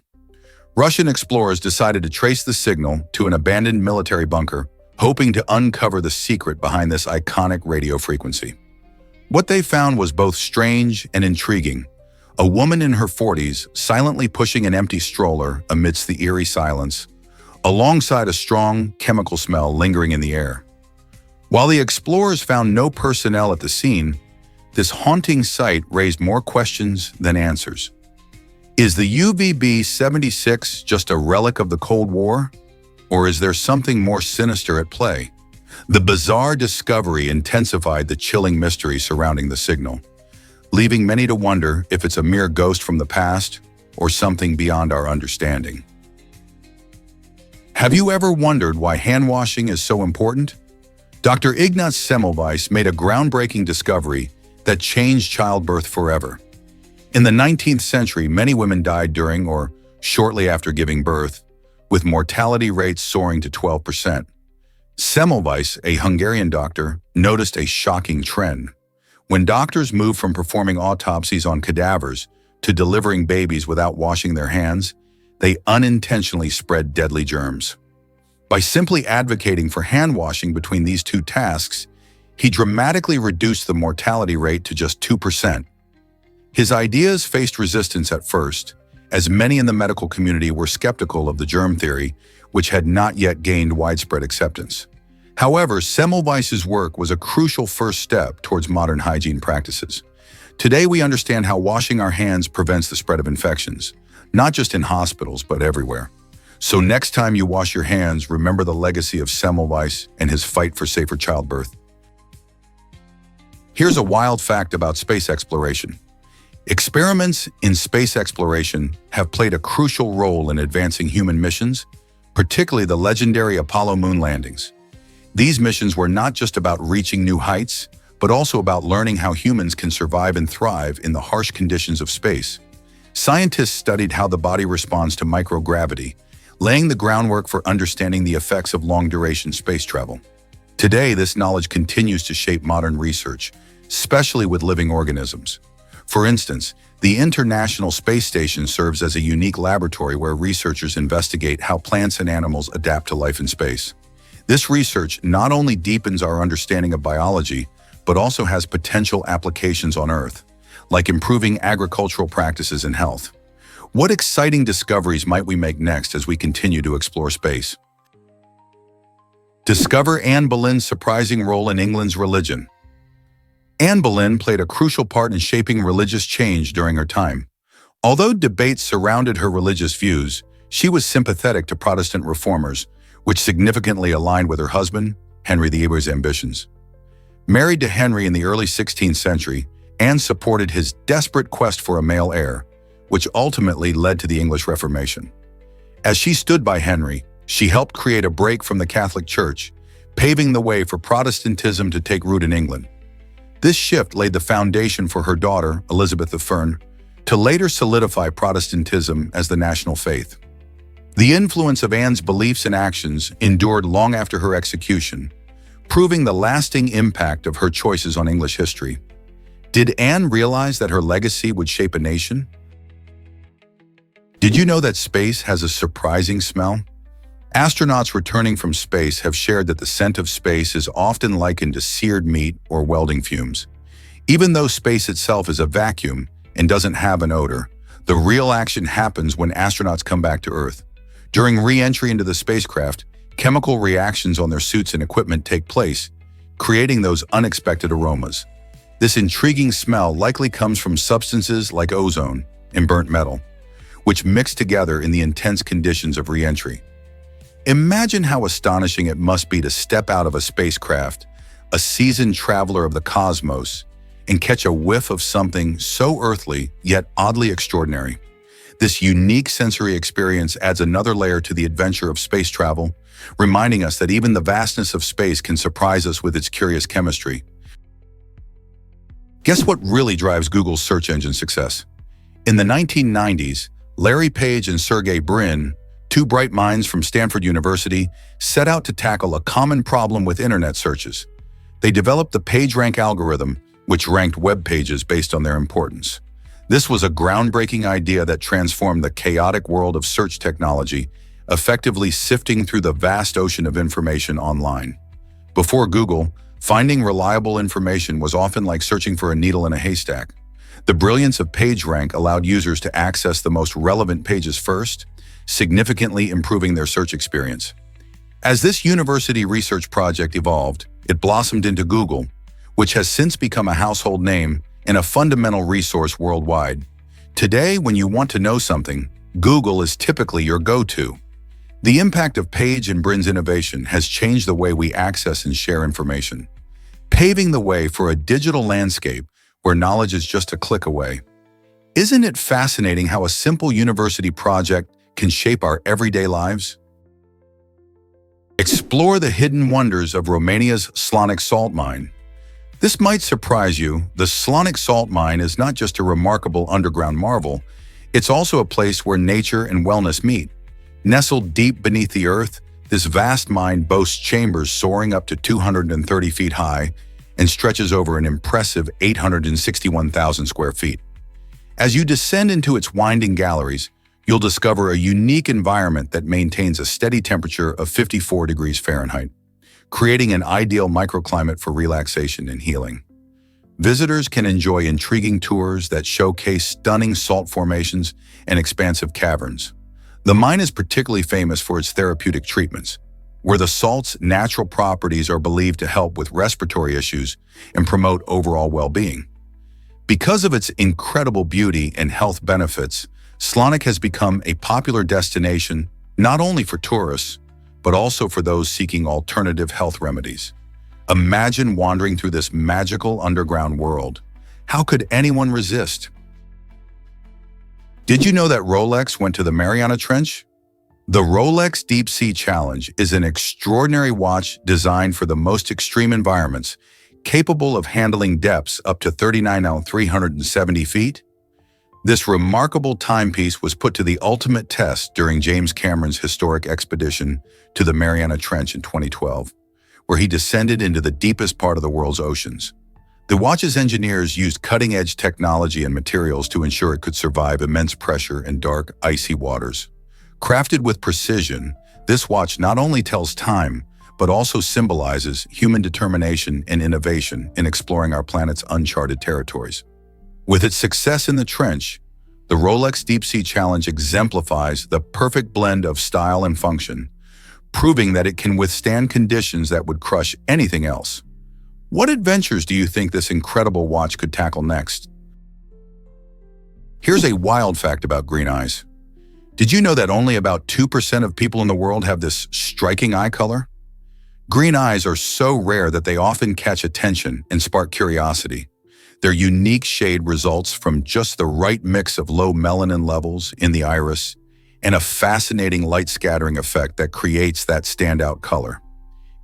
S1: Russian explorers decided to trace the signal to an abandoned military bunker, hoping to uncover the secret behind this iconic radio frequency. What they found was both strange and intriguing. A woman in her 40s silently pushing an empty stroller amidst the eerie silence, alongside a strong chemical smell lingering in the air. While the explorers found no personnel at the scene, this haunting sight raised more questions than answers. Is the UVB-76 just a relic of the Cold War? Or is there something more sinister at play? The bizarre discovery intensified the chilling mystery surrounding the signal, leaving many to wonder if it's a mere ghost from the past or something beyond our understanding. Have you ever wondered why hand washing is so important? Dr. Ignaz Semmelweis made a groundbreaking discovery that changed childbirth forever. In the 19th century, many women died during or shortly after giving birth, with mortality rates soaring to 12%. Semmelweis, a Hungarian doctor, noticed a shocking trend. When doctors moved from performing autopsies on cadavers to delivering babies without washing their hands, they unintentionally spread deadly germs. By simply advocating for hand washing between these two tasks, he dramatically reduced the mortality rate to just 2%. His ideas faced resistance at first, as many in the medical community were skeptical of the germ theory, which had not yet gained widespread acceptance. However, Semmelweis's work was a crucial first step towards modern hygiene practices. Today, we understand how washing our hands prevents the spread of infections, not just in hospitals, but everywhere. So next time you wash your hands, remember the legacy of Semmelweis and his fight for safer childbirth. Here's a wild fact about space exploration. Experiments in space exploration have played a crucial role in advancing human missions, particularly the legendary Apollo moon landings. These missions were not just about reaching new heights, but also about learning how humans can survive and thrive in the harsh conditions of space. Scientists studied how the body responds to microgravity, laying the groundwork for understanding the effects of long-duration space travel. Today, this knowledge continues to shape modern research, especially with living organisms. For instance, the International Space Station serves as a unique laboratory where researchers investigate how plants and animals adapt to life in space. This research not only deepens our understanding of biology, but also has potential applications on Earth, like improving agricultural practices and health. What exciting discoveries might we make next as we continue to explore space? Discover Anne Boleyn's surprising role in England's religion. Anne Boleyn played a crucial part in shaping religious change during her time. Although debates surrounded her religious views, she was sympathetic to Protestant reformers, which significantly aligned with her husband, Henry VIII's ambitions. Married to Henry in the early 16th century, Anne supported his desperate quest for a male heir, which ultimately led to the English Reformation. As she stood by Henry, she helped create a break from the Catholic Church, paving the way for Protestantism to take root in England. This shift laid the foundation for her daughter, Elizabeth I, to later solidify Protestantism as the national faith. The influence of Anne's beliefs and actions endured long after her execution, proving the lasting impact of her choices on English history. Did Anne realize that her legacy would shape a nation? Did you know that space has a surprising smell? Astronauts returning from space have shared that the scent of space is often likened to seared meat or welding fumes. Even though space itself is a vacuum and doesn't have an odor, the real action happens when astronauts come back to Earth. During re-entry into the spacecraft, chemical reactions on their suits and equipment take place, creating those unexpected aromas. This intriguing smell likely comes from substances like ozone and burnt metal, which mix together in the intense conditions of re-entry. Imagine how astonishing it must be to step out of a spacecraft, a seasoned traveler of the cosmos, and catch a whiff of something so earthly yet oddly extraordinary. This unique sensory experience adds another layer to the adventure of space travel, reminding us that even the vastness of space can surprise us with its curious chemistry. Guess what really drives Google's search engine success? In the 1990s, Larry Page and Sergey Brin, two bright minds from Stanford University, set out to tackle a common problem with internet searches. They developed the PageRank algorithm, which ranked web pages based on their importance. This was a groundbreaking idea that transformed the chaotic world of search technology, effectively sifting through the vast ocean of information online. Before Google, finding reliable information was often like searching for a needle in a haystack. The brilliance of PageRank allowed users to access the most relevant pages first, significantly improving their search experience. As this university research project evolved, it blossomed into Google, which has since become a household name and a fundamental resource worldwide. Today, when you want to know something, Google is typically your go-to. The impact of Page and Brin's innovation has changed the way we access and share information, paving the way for a digital landscape where knowledge is just a click away. Isn't it fascinating how a simple university project can shape our everyday lives? Explore the hidden wonders of Romania's Slonic salt mine. This might surprise you. The Slonic salt mine is not just a remarkable underground marvel, it's also a place where nature and wellness meet. Nestled deep beneath the earth, this vast mine boasts chambers soaring up to 230 feet high and stretches over an impressive 861,000 square feet. As you descend into its winding galleries, you'll discover a unique environment that maintains a steady temperature of 54 degrees Fahrenheit, creating an ideal microclimate for relaxation and healing. Visitors can enjoy intriguing tours that showcase stunning salt formations and expansive caverns. The mine is particularly famous for its therapeutic treatments, where the salt's natural properties are believed to help with respiratory issues and promote overall well-being. Because of its incredible beauty and health benefits, Slonic has become a popular destination not only for tourists, but also for those seeking alternative health remedies. Imagine wandering through this magical underground world. How could anyone resist? Did you know that Rolex went to the Mariana Trench? The Rolex Deep Sea Challenge is an extraordinary watch designed for the most extreme environments, capable of handling depths up to 39,370 feet. This remarkable timepiece was put to the ultimate test during James Cameron's historic expedition to the Mariana Trench in 2012, where he descended into the deepest part of the world's oceans. The watch's engineers used cutting-edge technology and materials to ensure it could survive immense pressure and dark, icy waters. Crafted with precision, this watch not only tells time, but also symbolizes human determination and innovation in exploring our planet's uncharted territories. With its success in the trench, the Rolex Deep Sea Challenge exemplifies the perfect blend of style and function, proving that it can withstand conditions that would crush anything else. What adventures do you think this incredible watch could tackle next? Here's a wild fact about green eyes. Did you know that only about 2% of people in the world have this striking eye color? Green eyes are so rare that they often catch attention and spark curiosity. Their unique shade results from just the right mix of low melanin levels in the iris and a fascinating light scattering effect that creates that standout color.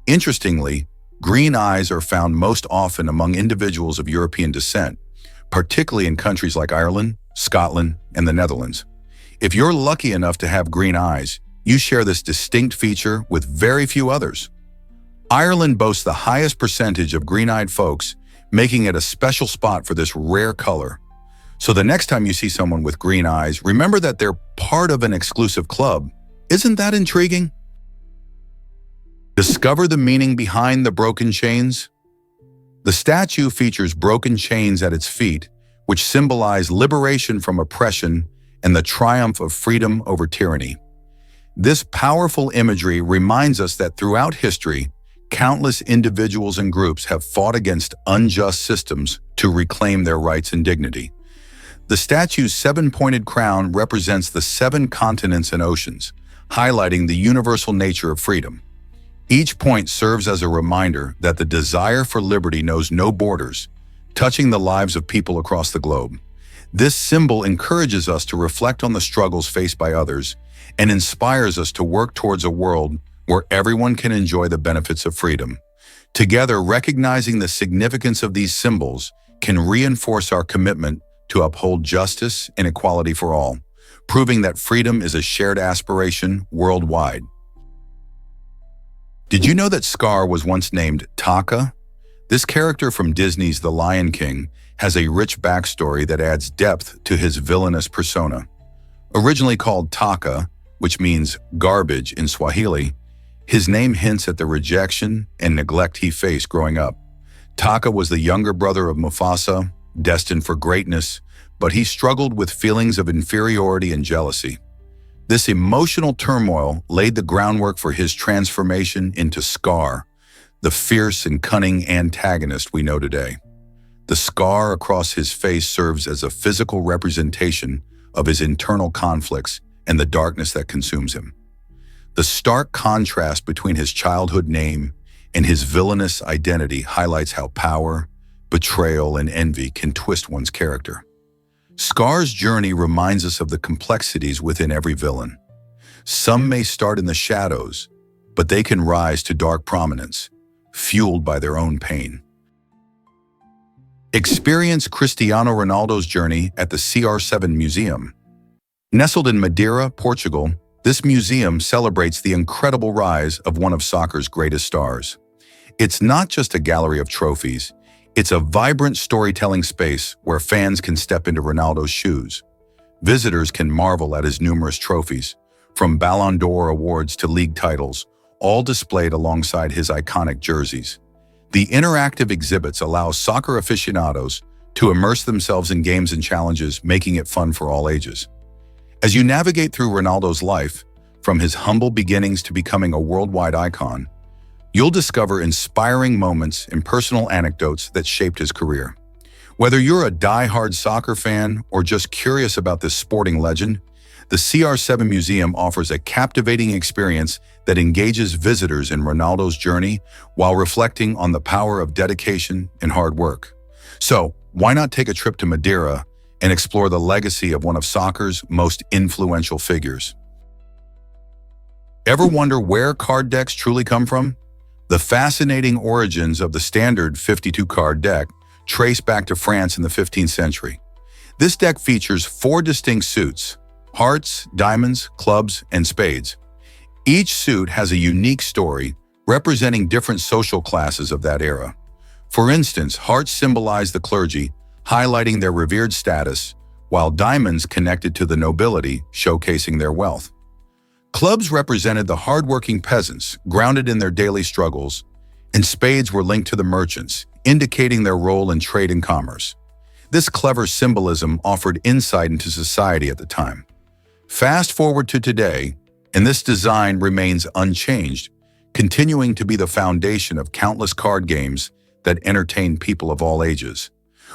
S1: Interestingly, green eyes are found most often among individuals of European descent, particularly in countries like Ireland, Scotland, and the Netherlands. If you're lucky enough to have green eyes, you share this distinct feature with very few others. Ireland boasts the highest percentage of green-eyed folks, making it a special spot for this rare color. So the next time you see someone with green eyes, remember that they're part of an exclusive club. Isn't that intriguing? Discover the meaning behind the broken chains. The statue features broken chains at its feet, which symbolize liberation from oppression and the triumph of freedom over tyranny. This powerful imagery reminds us that throughout history, countless individuals and groups have fought against unjust systems to reclaim their rights and dignity. The statue's seven-pointed crown represents the 7 continents and oceans, highlighting the universal nature of freedom. Each point serves as a reminder that the desire for liberty knows no borders, touching the lives of people across the globe. This symbol encourages us to reflect on the struggles faced by others and inspires us to work towards a world where everyone can enjoy the benefits of freedom. Together, recognizing the significance of these symbols can reinforce our commitment to uphold justice and equality for all, proving that freedom is a shared aspiration worldwide. Did you know that Scar was once named Taka? This character from Disney's The Lion King has a rich backstory that adds depth to his villainous persona. Originally called Taka, which means garbage in Swahili, his name hints at the rejection and neglect he faced growing up. Taka was the younger brother of Mufasa, destined for greatness, but he struggled with feelings of inferiority and jealousy. This emotional turmoil laid the groundwork for his transformation into Scar, the fierce and cunning antagonist we know today. The scar across his face serves as a physical representation of his internal conflicts and the darkness that consumes him. The stark contrast between his childhood name and his villainous identity highlights how power, betrayal, and envy can twist one's character. Scar's journey reminds us of the complexities within every villain. Some may start in the shadows, but they can rise to dark prominence, fueled by their own pain. Experience Cristiano Ronaldo's journey at the CR7 Museum. Nestled in Madeira, Portugal, this museum celebrates the incredible rise of one of soccer's greatest stars. It's not just a gallery of trophies, it's a vibrant storytelling space where fans can step into Ronaldo's shoes. Visitors can marvel at his numerous trophies, from Ballon d'Or awards to league titles, all displayed alongside his iconic jerseys. The interactive exhibits allow soccer aficionados to immerse themselves in games and challenges, making it fun for all ages. As you navigate through Ronaldo's life, from his humble beginnings to becoming a worldwide icon, you'll discover inspiring moments and personal anecdotes that shaped his career. Whether you're a die-hard soccer fan or just curious about this sporting legend, the CR7 Museum offers a captivating experience that engages visitors in Ronaldo's journey while reflecting on the power of dedication and hard work. So, why not take a trip to Madeira and explore the legacy of one of soccer's most influential figures? Ever wonder where card decks truly come from? The fascinating origins of the standard 52-card deck trace back to France in the 15th century. This deck features 4 distinct suits: hearts, diamonds, clubs, and spades. Each suit has a unique story representing different social classes of that era. For instance, hearts symbolize the clergy, highlighting their revered status, while diamonds connected to the nobility, showcasing their wealth. Clubs represented the hardworking peasants, grounded in their daily struggles, and spades were linked to the merchants, indicating their role in trade and commerce. This clever symbolism offered insight into society at the time. Fast forward to today, and this design remains unchanged, continuing to be the foundation of countless card games that entertain people of all ages.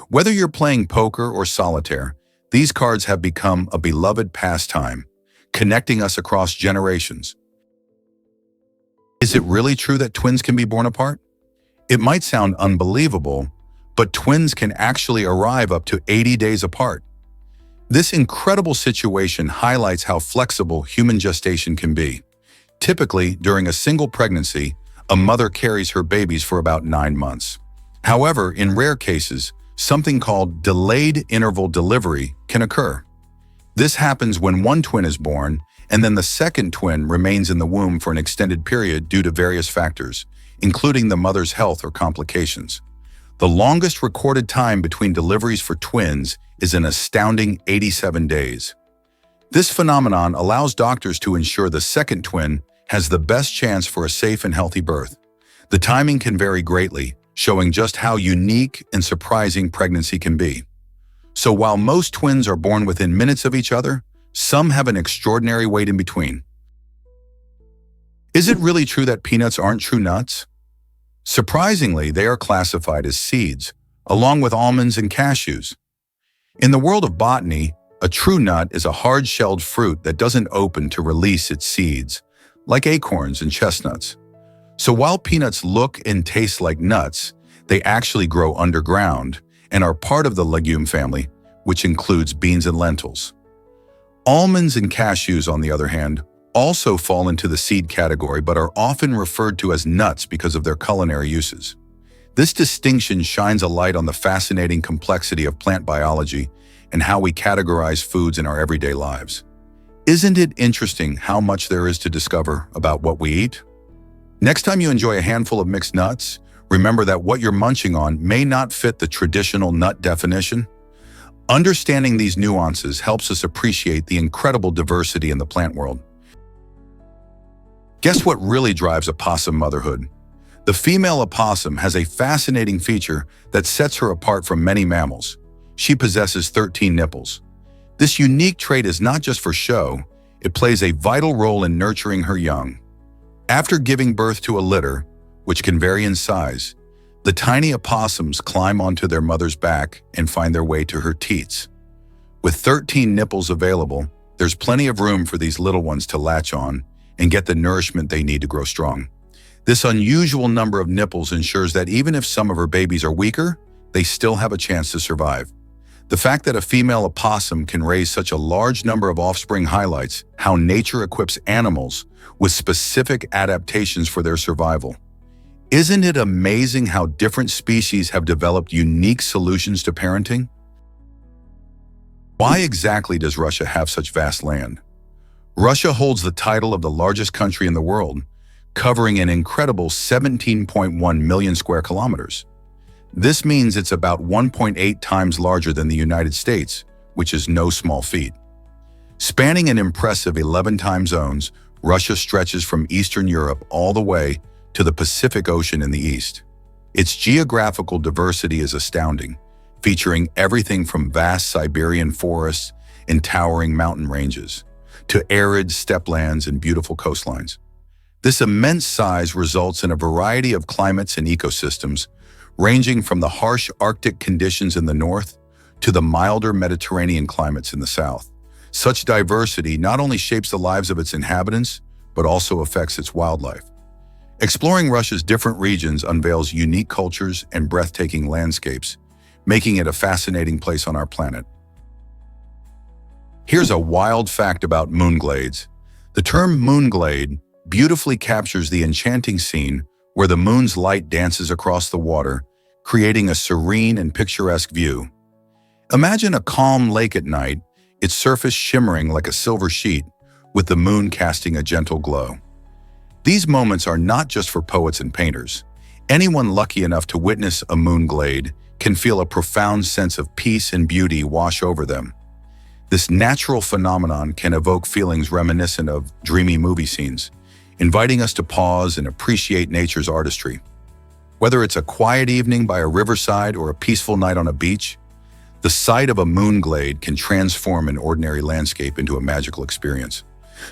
S1: Whether you're playing poker or solitaire, these cards have become a beloved pastime, connecting us across generations. Is it really true that twins can be born apart? It might sound unbelievable, but twins can actually arrive up to 80 days apart. This incredible situation highlights how flexible human gestation can be. Typically, during a single pregnancy, a mother carries her babies for about 9 months. However, in rare cases, something called delayed interval delivery can occur. This happens when one twin is born, and then the second twin remains in the womb for an extended period due to various factors, including the mother's health or complications. The longest recorded time between deliveries for twins is an astounding 87 days. This phenomenon allows doctors to ensure the second twin has the best chance for a safe and healthy birth. The timing can vary greatly, showing just how unique and surprising pregnancy can be. So while most twins are born within minutes of each other, some have an extraordinary wait in between. Is it really true that peanuts aren't true nuts? Surprisingly, they are classified as seeds, along with almonds and cashews. In the world of botany, a true nut is a hard-shelled fruit that doesn't open to release its seeds, like acorns and chestnuts. So while peanuts look and taste like nuts, they actually grow underground and are part of the legume family, which includes beans and lentils. Almonds and cashews, on the other hand, also fall into the seed category but are often referred to as nuts because of their culinary uses. This distinction shines a light on the fascinating complexity of plant biology and how we categorize foods in our everyday lives. Isn't it interesting how much there is to discover about what we eat? Next time you enjoy a handful of mixed nuts, remember that what you're munching on may not fit the traditional nut definition. Understanding these nuances helps us appreciate the incredible diversity in the plant world. Guess what really drives opossum motherhood? The female opossum has a fascinating feature that sets her apart from many mammals. She possesses 13 nipples. This unique trait is not just for show, it plays a vital role in nurturing her young. After giving birth to a litter, which can vary in size, The tiny opossums climb onto their mother's back and find their way to her teats. With 13 nipples available, there's plenty of room for these little ones to latch on and get the nourishment they need to grow strong. This unusual number of nipples ensures that even if some of her babies are weaker, they still have a chance to survive. The fact that a female opossum can raise such a large number of offspring highlights how nature equips animals with specific adaptations for their survival. Isn't it amazing how different species have developed unique solutions to parenting? Why exactly does Russia have such vast land? Russia holds the title of the largest country in the world, covering an incredible 17.1 million square kilometers. This means it's about 1.8 times larger than the United States, which is no small feat. Spanning an impressive 11 time zones, Russia stretches from Eastern Europe all the way to the Pacific Ocean in the east. Its geographical diversity is astounding, featuring everything from vast Siberian forests and towering mountain ranges to arid steppelands and beautiful coastlines. This immense size results in a variety of climates and ecosystems, ranging from the harsh Arctic conditions in the north to the milder Mediterranean climates in the south. Such diversity not only shapes the lives of its inhabitants, but also affects its wildlife. Exploring Russia's different regions unveils unique cultures and breathtaking landscapes, making it a fascinating place on our planet. Here's a wild fact about moonglades. The term moonglade beautifully captures the enchanting scene where the moon's light dances across the water, creating a serene and picturesque view. Imagine a calm lake at night, its surface shimmering like a silver sheet, with the moon casting a gentle glow. These moments are not just for poets and painters. Anyone lucky enough to witness a moonglade can feel a profound sense of peace and beauty wash over them. This natural phenomenon can evoke feelings reminiscent of dreamy movie scenes, inviting us to pause and appreciate nature's artistry. Whether it's a quiet evening by a riverside or a peaceful night on a beach, the sight of a moonglade can transform an ordinary landscape into a magical experience.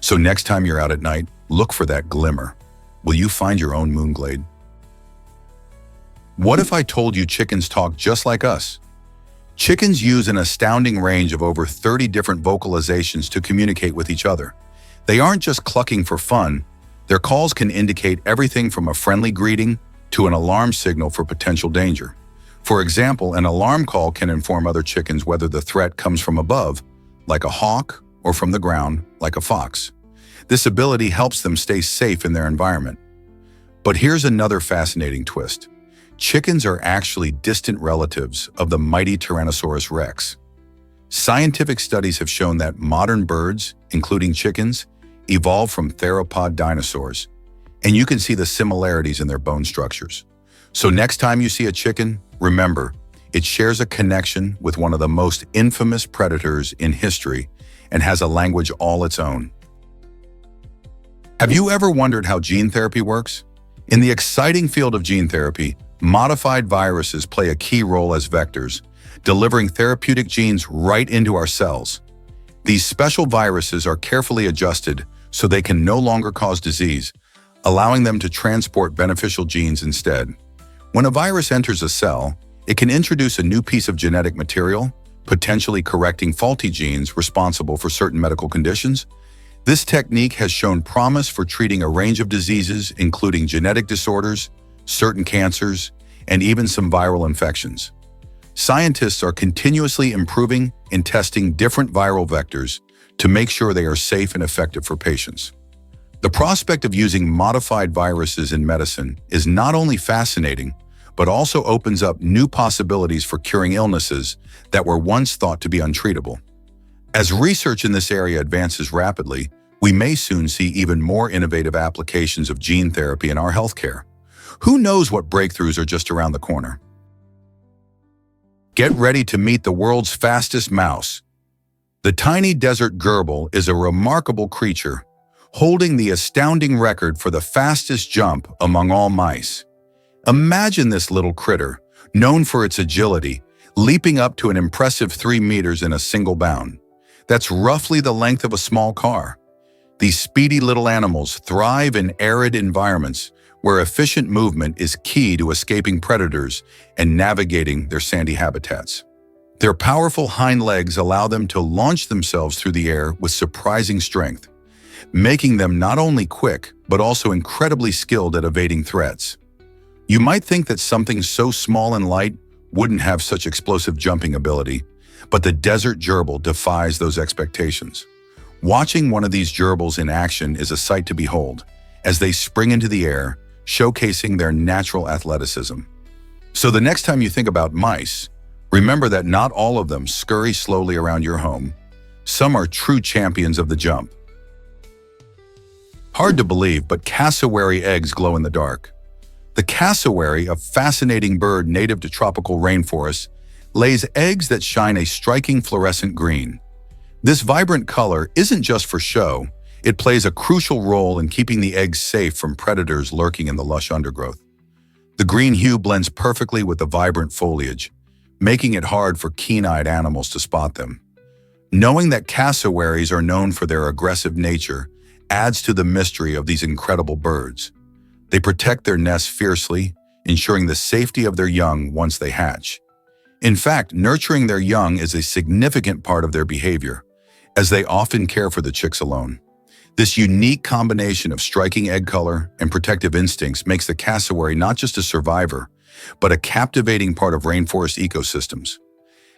S1: So next time you're out at night, look for that glimmer. Will you find your own moonglade? What if I told you chickens talk just like us? Chickens use an astounding range of over 30 different vocalizations to communicate with each other. They aren't just clucking for fun. Their calls can indicate everything from a friendly greeting to an alarm signal for potential danger. For example, an alarm call can inform other chickens whether the threat comes from above, like a hawk, or from the ground, like a fox. This ability helps them stay safe in their environment. But here's another fascinating twist. Chickens are actually distant relatives of the mighty Tyrannosaurus rex. Scientific studies have shown that modern birds, including chickens, evolved from theropod dinosaurs, and you can see the similarities in their bone structures. So next time you see a chicken, remember, it shares a connection with one of the most infamous predators in history and has a language all its own. Have you ever wondered how gene therapy works? In the exciting field of gene therapy, modified viruses play a key role as vectors, delivering therapeutic genes right into our cells. These special viruses are carefully adjusted so they can no longer cause disease, allowing them to transport beneficial genes instead. When a virus enters a cell, it can introduce a new piece of genetic material, potentially correcting faulty genes responsible for certain medical conditions. This technique has shown promise for treating a range of diseases, including genetic disorders, certain cancers, and even some viral infections. Scientists are continuously improving and testing different viral vectors to make sure they are safe and effective for patients. The prospect of using modified viruses in medicine is not only fascinating, but also opens up new possibilities for curing illnesses that were once thought to be untreatable. As research in this area advances rapidly, we may soon see even more innovative applications of gene therapy in our healthcare. Who knows what breakthroughs are just around the corner? Get ready to meet the world's fastest mouse. The tiny desert gerbil is a remarkable creature, holding the astounding record for the fastest jump among all mice. Imagine this little critter, known for its agility, leaping up to an impressive 3 meters in a single bound. That's roughly the length of a small car. These speedy little animals thrive in arid environments where efficient movement is key to escaping predators and navigating their sandy habitats. Their powerful hind legs allow them to launch themselves through the air with surprising strength, making them not only quick, but also incredibly skilled at evading threats. You might think that something so small and light wouldn't have such explosive jumping ability, but the desert gerbil defies those expectations. Watching one of these gerbils in action is a sight to behold, as they spring into the air, showcasing their natural athleticism. So the next time you think about mice, remember that not all of them scurry slowly around your home. Some are true champions of the jump. Hard to believe, but cassowary eggs glow in the dark. The cassowary, a fascinating bird native to tropical rainforests, lays eggs that shine a striking fluorescent green. This vibrant color isn't just for show, it plays a crucial role in keeping the eggs safe from predators lurking in the lush undergrowth. The green hue blends perfectly with the vibrant foliage, making it hard for keen-eyed animals to spot them. Knowing that cassowaries are known for their aggressive nature adds to the mystery of these incredible birds. They protect their nests fiercely, ensuring the safety of their young once they hatch. In fact, nurturing their young is a significant part of their behavior, as they often care for the chicks alone. This unique combination of striking egg color and protective instincts makes the cassowary not just a survivor, but a captivating part of rainforest ecosystems.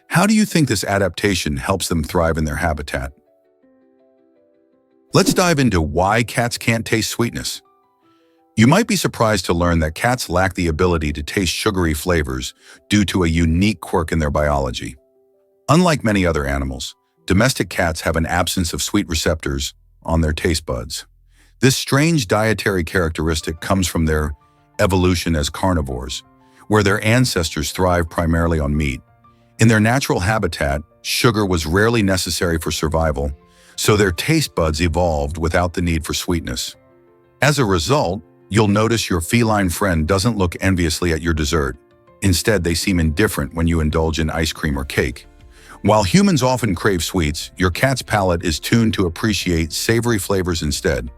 S1: How do you think this adaptation helps them thrive in their habitat? Let's dive into why cats can't taste sweetness. You might be surprised to learn that cats lack the ability to taste sugary flavors due to a unique quirk in their biology. Unlike many other animals, domestic cats have an absence of sweet receptors on their taste buds. This strange dietary characteristic comes from their evolution as carnivores, where their ancestors thrived primarily on meat. In their natural habitat, sugar was rarely necessary for survival, so their taste buds evolved without the need for sweetness. As a result, you'll notice your feline friend doesn't look enviously at your dessert. Instead, they seem indifferent when you indulge in ice cream or cake. While humans often crave sweets, your cat's palate is tuned to appreciate savory flavors instead.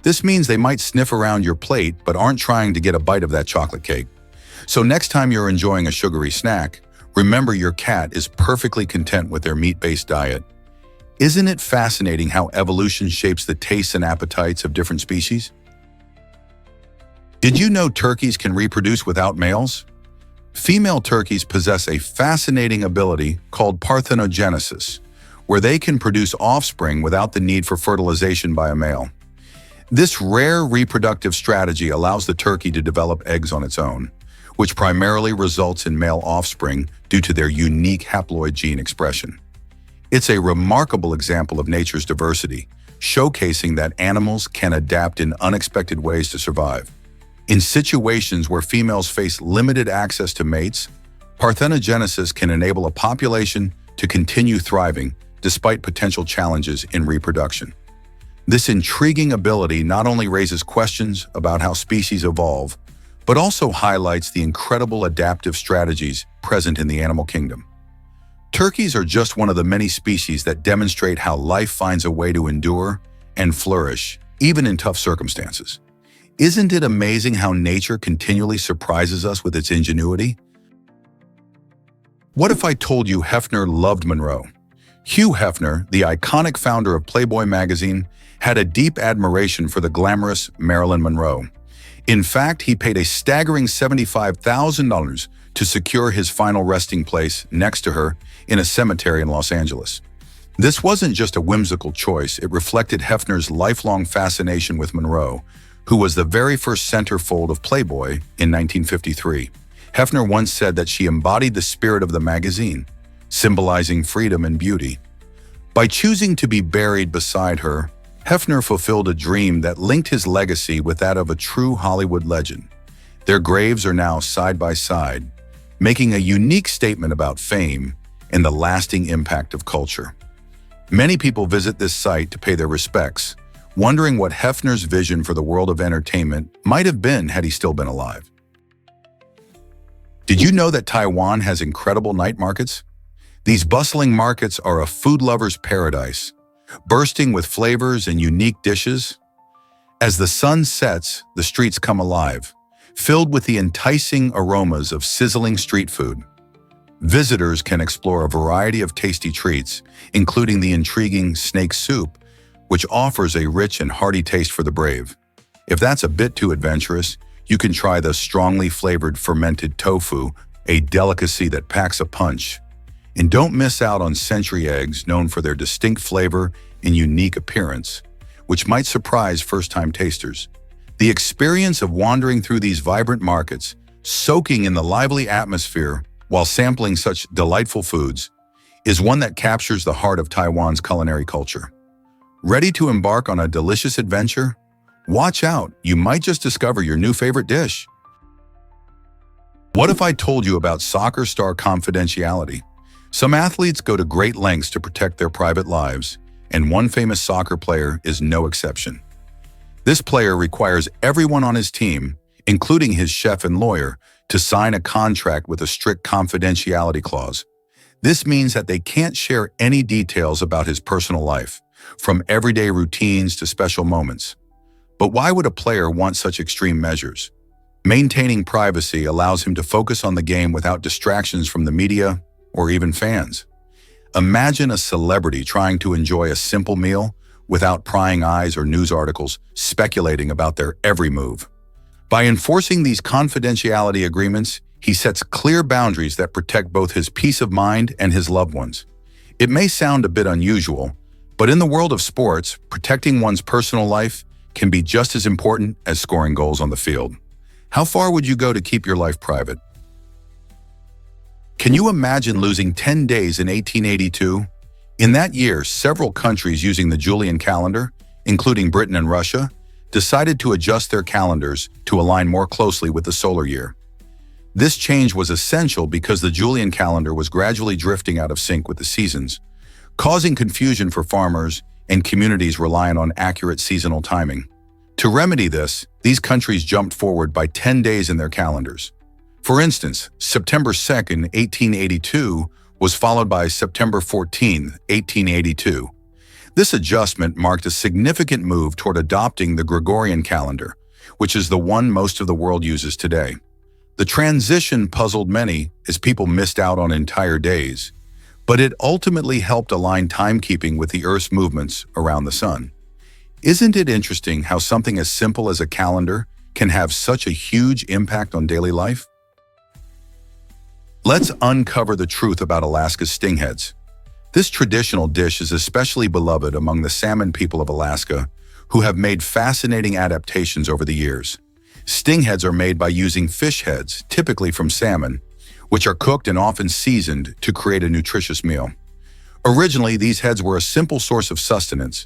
S1: This means they might sniff around your plate but aren't trying to get a bite of that chocolate cake. So next time you're enjoying a sugary snack, remember your cat is perfectly content with their meat-based diet. Isn't it fascinating how evolution shapes the tastes and appetites of different species? Did you know turkeys can reproduce without males? Female turkeys possess a fascinating ability called parthenogenesis, where they can produce offspring without the need for fertilization by a male. This rare reproductive strategy allows the turkey to develop eggs on its own, which primarily results in male offspring due to their unique haploid gene expression. It's a remarkable example of nature's diversity, showcasing that animals can adapt in unexpected ways to survive. In situations where females face limited access to mates, parthenogenesis can enable a population to continue thriving despite potential challenges in reproduction. This intriguing ability not only raises questions about how species evolve, but also highlights the incredible adaptive strategies present in the animal kingdom. Turkeys are just one of the many species that demonstrate how life finds a way to endure and flourish, even in tough circumstances. Isn't it amazing how nature continually surprises us with its ingenuity? What if I told you Hefner loved Monroe? Hugh Hefner, the iconic founder of Playboy magazine, had a deep admiration for the glamorous Marilyn Monroe. In fact, he paid a staggering $75,000 to secure his final resting place next to her in a cemetery in Los Angeles. This wasn't just a whimsical choice, it reflected Hefner's lifelong fascination with Monroe, who was the very first centerfold of Playboy in 1953. Hefner once said that she embodied the spirit of the magazine, symbolizing freedom and beauty. By choosing to be buried beside her, Hefner fulfilled a dream that linked his legacy with that of a true Hollywood legend. Their graves are now side by side, making a unique statement about fame and the lasting impact of culture. Many people visit this site to pay their respects, wondering what Hefner's vision for the world of entertainment might have been had he still been alive. Did you know that Taiwan has incredible night markets? These bustling markets are a food lover's paradise, bursting with flavors and unique dishes. As the sun sets, the streets come alive, filled with the enticing aromas of sizzling street food. Visitors can explore a variety of tasty treats, including the intriguing snake soup, which offers a rich and hearty taste for the brave. If that's a bit too adventurous, you can try the strongly flavored fermented tofu, a delicacy that packs a punch. And don't miss out on century eggs, known for their distinct flavor and unique appearance, which might surprise first-time tasters. The experience of wandering through these vibrant markets, soaking in the lively atmosphere while sampling such delightful foods, is one that captures the heart of Taiwan's culinary culture. Ready to embark on a delicious adventure? Watch out, you might just discover your new favorite dish. What if I told you about soccer star confidentiality? Some athletes go to great lengths to protect their private lives, and one famous soccer player is no exception. This player requires everyone on his team, including his chef and lawyer, to sign a contract with a strict confidentiality clause. This means that they can't share any details about his personal life, from everyday routines to special moments. But why would a player want such extreme measures? Maintaining privacy allows him to focus on the game without distractions from the media or even fans. Imagine a celebrity trying to enjoy a simple meal without prying eyes or news articles speculating about their every move. By enforcing these confidentiality agreements, he sets clear boundaries that protect both his peace of mind and his loved ones. It may sound a bit unusual, but in the world of sports, protecting one's personal life can be just as important as scoring goals on the field. How far would you go to keep your life private? Can you imagine losing 10 days in 1882? In that year, several countries using the Julian calendar, including Britain and Russia, decided to adjust their calendars to align more closely with the solar year. This change was essential because the Julian calendar was gradually drifting out of sync with the seasons, causing confusion for farmers and communities reliant on accurate seasonal timing. To remedy this, these countries jumped forward by 10 days in their calendars. For instance, September 2nd, 1882 was followed by September 14th, 1882. This adjustment marked a significant move toward adopting the Gregorian calendar, which is the one most of the world uses today. The transition puzzled many as people missed out on entire days, but it ultimately helped align timekeeping with the Earth's movements around the sun. Isn't it interesting how something as simple as a calendar can have such a huge impact on daily life? Let's uncover the truth about Alaska's stingheads. This traditional dish is especially beloved among the salmon people of Alaska, who have made fascinating adaptations over the years. Stingheads are made by using fish heads, typically from salmon, which are cooked and often seasoned to create a nutritious meal. Originally, these heads were a simple source of sustenance,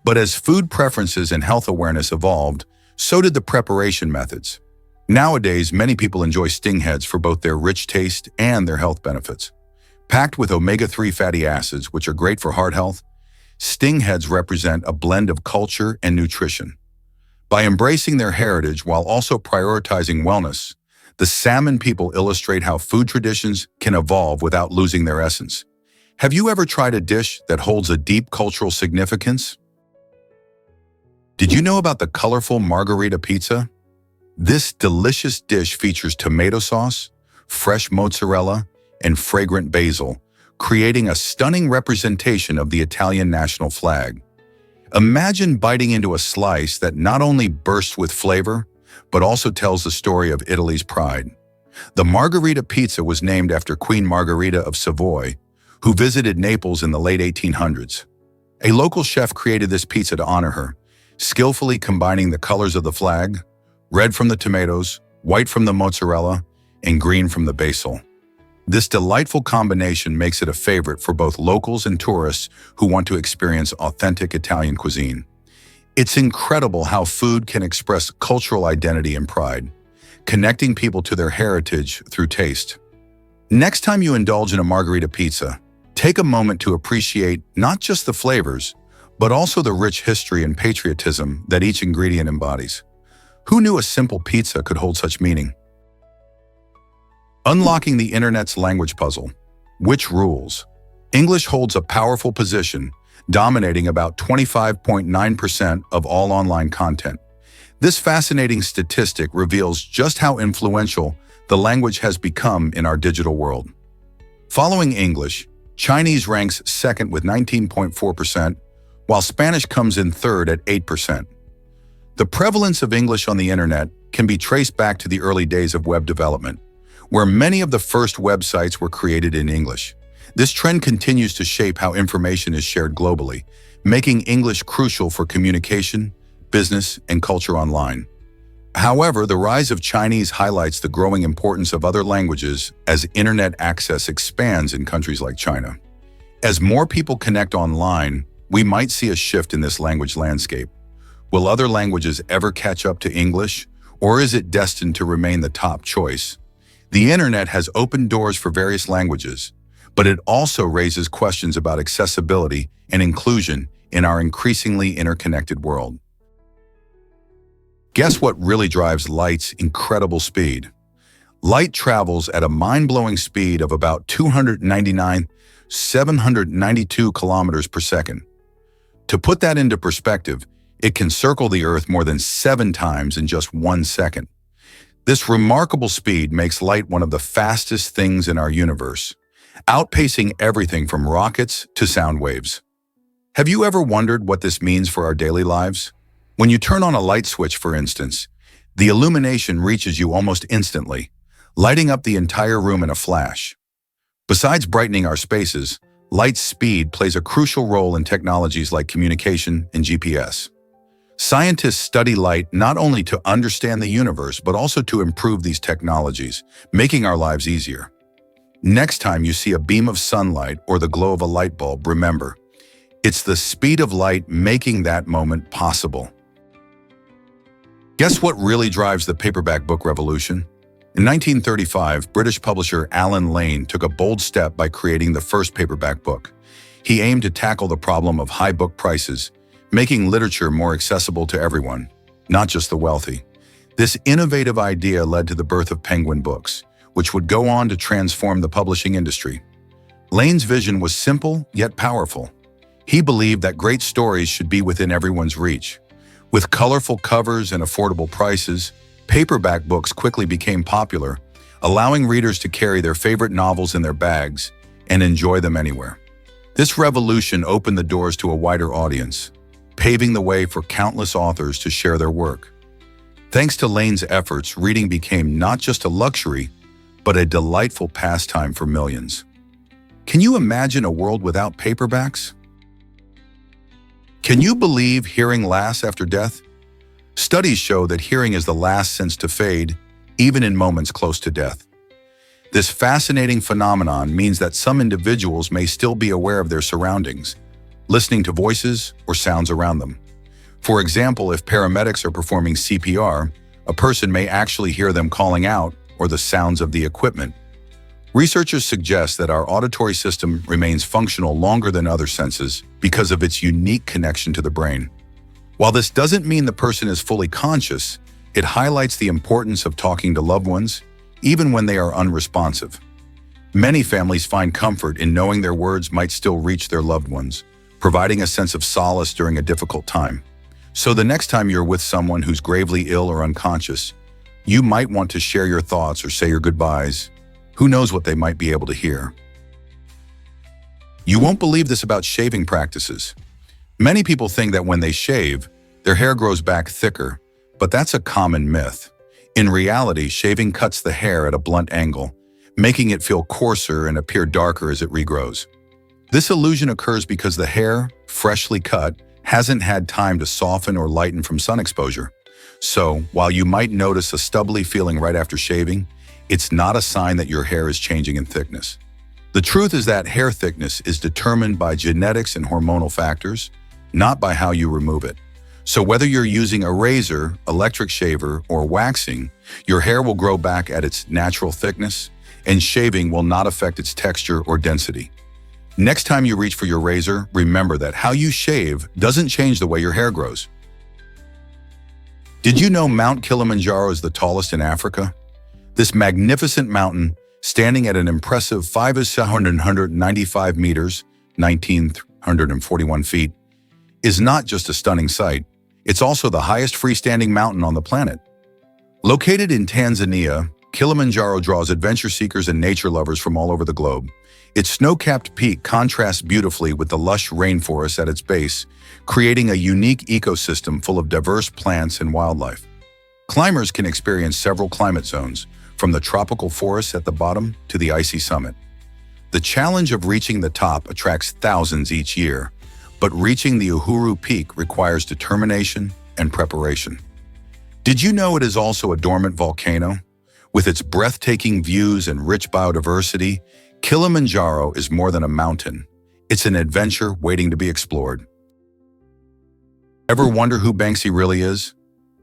S1: but as food preferences and health awareness evolved, so did the preparation methods. Nowadays, many people enjoy stingheads for both their rich taste and their health benefits. Packed with omega-3 fatty acids, which are great for heart health, stingheads represent a blend of culture and nutrition. By embracing their heritage while also prioritizing wellness, the salmon people illustrate how food traditions can evolve without losing their essence. Have you ever tried a dish that holds a deep cultural significance? Did you know about the colorful margarita pizza? This delicious dish features tomato sauce, fresh mozzarella, and fragrant basil, creating a stunning representation of the Italian national flag. Imagine biting into a slice that not only bursts with flavor, but also tells the story of Italy's pride. The margarita pizza was named after Queen Margherita of Savoy, who visited Naples in the late 1800s. A local chef created this pizza to honor her, skillfully combining the colors of the flag, red from the tomatoes, white from the mozzarella, and green from the basil. This delightful combination makes it a favorite for both locals and tourists who want to experience authentic Italian cuisine. It's incredible how food can express cultural identity and pride, connecting people to their heritage through taste. Next time you indulge in a margarita pizza, take a moment to appreciate not just the flavors, but also the rich history and patriotism that each ingredient embodies. Who knew a simple pizza could hold such meaning? Unlocking the internet's language puzzle. Which rules? English holds a powerful position, dominating about 25.9% of all online content, This fascinating statistic reveals just how influential the language has become in our digital world. Following English, Chinese ranks second with 19.4%, while Spanish comes in third at 8%. The prevalence of English on the internet can be traced back to the early days of web development, where many of the first websites were created in English. This trend continues to shape how information is shared globally, making English crucial for communication, business, and culture online. However, the rise of Chinese highlights the growing importance of other languages as internet access expands in countries like China. As more people connect online, we might see a shift in this language landscape. Will other languages ever catch up to English, or is it destined to remain the top choice? The internet has opened doors for various languages, but it also raises questions about accessibility and inclusion in our increasingly interconnected world. Guess what really drives light's incredible speed? Light travels at a mind-blowing speed of about 299,792 kilometers per second. To put that into perspective, it can circle the Earth more than 7 times in just 1 second. This remarkable speed makes light one of the fastest things in our universe, outpacing everything from rockets to sound waves. Have you ever wondered what this means for our daily lives? When you turn on a light switch, for instance, the illumination reaches you almost instantly, lighting up the entire room in a flash. Besides brightening our spaces, light's speed plays a crucial role in technologies like communication and GPS. Scientists study light not only to understand the universe, but also to improve these technologies, making our lives easier. Next time you see a beam of sunlight or the glow of a light bulb, remember, it's the speed of light making that moment possible. Guess what really drives the paperback book revolution? In 1935, British publisher Alan Lane took a bold step by creating the first paperback book. He aimed to tackle the problem of high book prices, making literature more accessible to everyone, not just the wealthy. This innovative idea led to the birth of Penguin Books, which would go on to transform the publishing industry. Lane's vision was simple yet powerful. He believed that great stories should be within everyone's reach. With colorful covers and affordable prices, paperback books quickly became popular, allowing readers to carry their favorite novels in their bags and enjoy them anywhere. This revolution opened the doors to a wider audience, paving the way for countless authors to share their work. Thanks to Lane's efforts, reading became not just a luxury, but a delightful pastime for millions. Can you imagine a world without paperbacks? Can you believe hearing lasts after death? Studies show that hearing is the last sense to fade, even in moments close to death. This fascinating phenomenon means that some individuals may still be aware of their surroundings, listening to voices or sounds around them. For example, if paramedics are performing CPR, a person may actually hear them calling out or the sounds of the equipment. Researchers suggest that our auditory system remains functional longer than other senses because of its unique connection to the brain. While this doesn't mean the person is fully conscious, it highlights the importance of talking to loved ones, even when they are unresponsive. Many families find comfort in knowing their words might still reach their loved ones, providing a sense of solace during a difficult time. So the next time you're with someone who's gravely ill or unconscious, you might want to share your thoughts or say your goodbyes. Who knows what they might be able to hear? You won't believe this about shaving practices. Many people think that when they shave, their hair grows back thicker, but that's a common myth. In reality, shaving cuts the hair at a blunt angle, making it feel coarser and appear darker as it regrows. This illusion occurs because the hair, freshly cut, hasn't had time to soften or lighten from sun exposure. So, while you might notice a stubbly feeling right after shaving, it's not a sign that your hair is changing in thickness. The truth is that hair thickness is determined by genetics and hormonal factors, not by how you remove it. So whether you're using a razor, electric shaver, or waxing, your hair will grow back at its natural thickness, and shaving will not affect its texture or density. Next time you reach for your razor, remember that how you shave doesn't change the way your hair grows. Did you know Mount Kilimanjaro is the tallest in Africa? This magnificent mountain, standing at an impressive 5,795 meters, 1,941 feet, is not just a stunning sight. It's also the highest freestanding mountain on the planet. Located in Tanzania, Kilimanjaro draws adventure seekers and nature lovers from all over the globe. Its snow-capped peak contrasts beautifully with the lush rainforest at its base, creating a unique ecosystem full of diverse plants and wildlife. Climbers can experience several climate zones, from the tropical forests at the bottom to the icy summit. The challenge of reaching the top attracts thousands each year, but reaching the Uhuru Peak requires determination and preparation. Did you know it is also a dormant volcano? With its breathtaking views and rich biodiversity, Kilimanjaro is more than a mountain. It's an adventure waiting to be explored. Ever wonder who Banksy really is?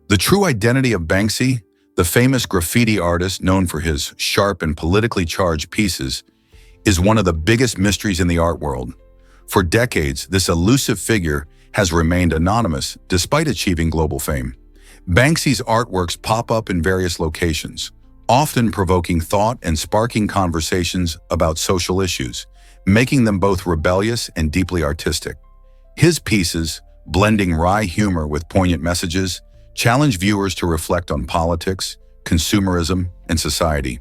S1: The true identity of Banksy, the famous graffiti artist known for his sharp and politically charged pieces, is one of the biggest mysteries in the art world. For decades, this elusive figure has remained anonymous despite achieving global fame. Banksy's artworks pop up in various locations, often provoking thought and sparking conversations about social issues, making them both rebellious and deeply artistic. His pieces, blending wry humor with poignant messages, challenge viewers to reflect on politics, consumerism, and society.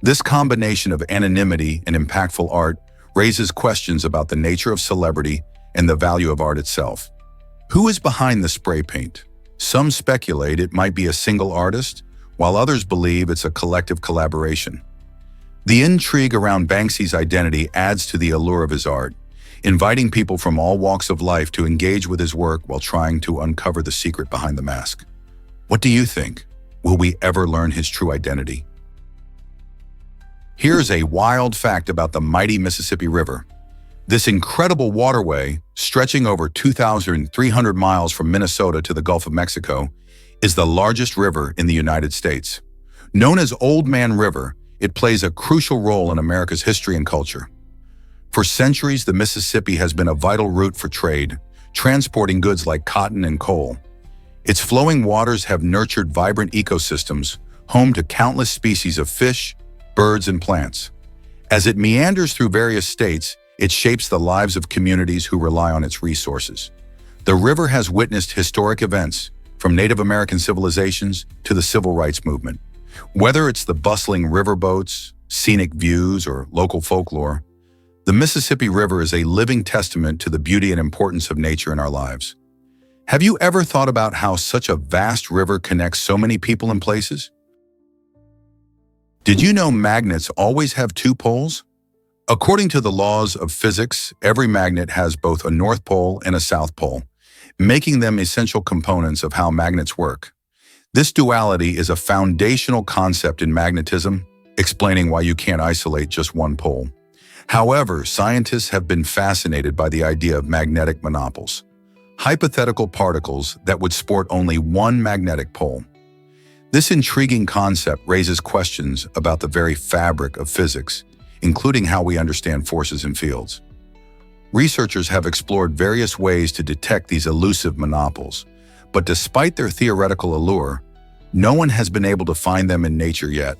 S1: This combination of anonymity and impactful art raises questions about the nature of celebrity and the value of art itself. Who is behind the spray paint? Some speculate it might be a single artist, while others believe it's a collective collaboration. The intrigue around Banksy's identity adds to the allure of his art, inviting people from all walks of life to engage with his work while trying to uncover the secret behind the mask. What do you think? Will we ever learn his true identity? Here's a wild fact about the mighty Mississippi River. This incredible waterway, stretching over 2,300 miles from Minnesota to the Gulf of Mexico, is the largest river in the United States. Known as Old Man River, it plays a crucial role in America's history and culture. For centuries, the Mississippi has been a vital route for trade, transporting goods like cotton and coal. Its flowing waters have nurtured vibrant ecosystems, home to countless species of fish, birds, and plants. As it meanders through various states, it shapes the lives of communities who rely on its resources. The river has witnessed historic events, from Native American civilizations to the civil rights movement. Whether it's the bustling riverboats, scenic views, or local folklore, the Mississippi River is a living testament to the beauty and importance of nature in our lives. Have you ever thought about how such a vast river connects so many people and places? Did you know magnets always have two poles? According to the laws of physics, every magnet has both a north pole and a south pole, making them essential components of how magnets work. This duality is a foundational concept in magnetism, explaining why you can't isolate just one pole. However, scientists have been fascinated by the idea of magnetic monopoles, hypothetical particles that would sport only one magnetic pole. This intriguing concept raises questions about the very fabric of physics, including how we understand forces and fields. Researchers have explored various ways to detect these elusive monopoles, but despite their theoretical allure, no one has been able to find them in nature yet.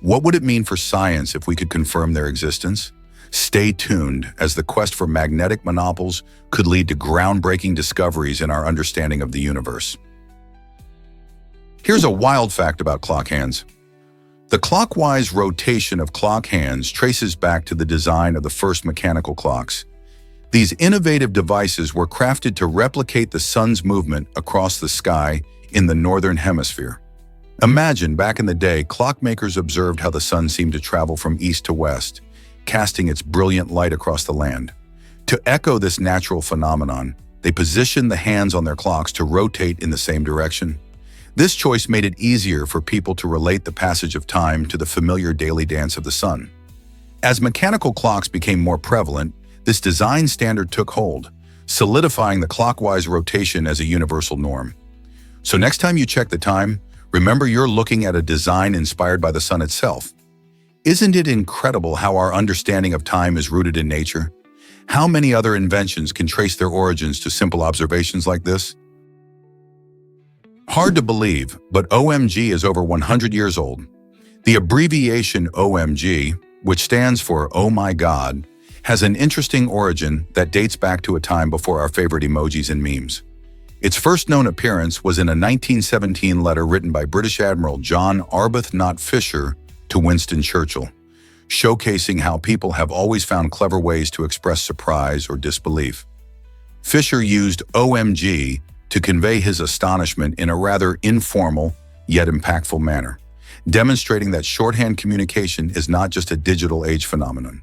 S1: What would it mean for science if we could confirm their existence? Stay tuned, as the quest for magnetic monopoles could lead to groundbreaking discoveries in our understanding of the universe. Here's a wild fact about clock hands. The clockwise rotation of clock hands traces back to the design of the first mechanical clocks. These innovative devices were crafted to replicate the sun's movement across the sky in the northern hemisphere. Imagine, back in the day, clockmakers observed how the sun seemed to travel from east to west, casting its brilliant light across the land. To echo this natural phenomenon, they positioned the hands on their clocks to rotate in the same direction. This choice made it easier for people to relate the passage of time to the familiar daily dance of the sun. As mechanical clocks became more prevalent, this design standard took hold, solidifying the clockwise rotation as a universal norm. So next time you check the time, remember you're looking at a design inspired by the sun itself. Isn't it incredible how our understanding of time is rooted in nature? How many other inventions can trace their origins to simple observations like this? Hard to believe, but OMG is over 100 years old. The abbreviation OMG, which stands for Oh My God, has an interesting origin that dates back to a time before our favorite emojis and memes. Its first known appearance was in a 1917 letter written by British Admiral John Arbuthnot Fisher to Winston Churchill, showcasing how people have always found clever ways to express surprise or disbelief. Fisher used OMG to convey his astonishment in a rather informal yet impactful manner, demonstrating that shorthand communication is not just a digital age phenomenon.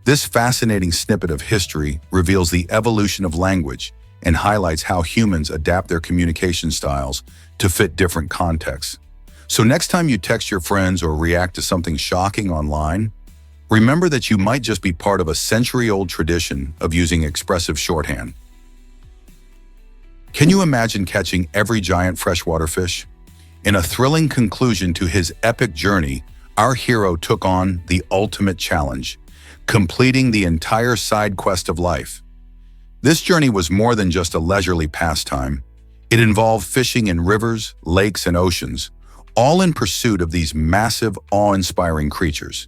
S1: This fascinating snippet of history reveals the evolution of language and highlights how humans adapt their communication styles to fit different contexts. So next time you text your friends or react to something shocking online, remember that you might just be part of a century-old tradition of using expressive shorthand. Can you imagine catching every giant freshwater fish? In a thrilling conclusion to his epic journey, our hero took on the ultimate challenge, completing the entire side quest of life. This journey was more than just a leisurely pastime. It involved fishing in rivers, lakes, and oceans, all in pursuit of these massive, awe-inspiring creatures.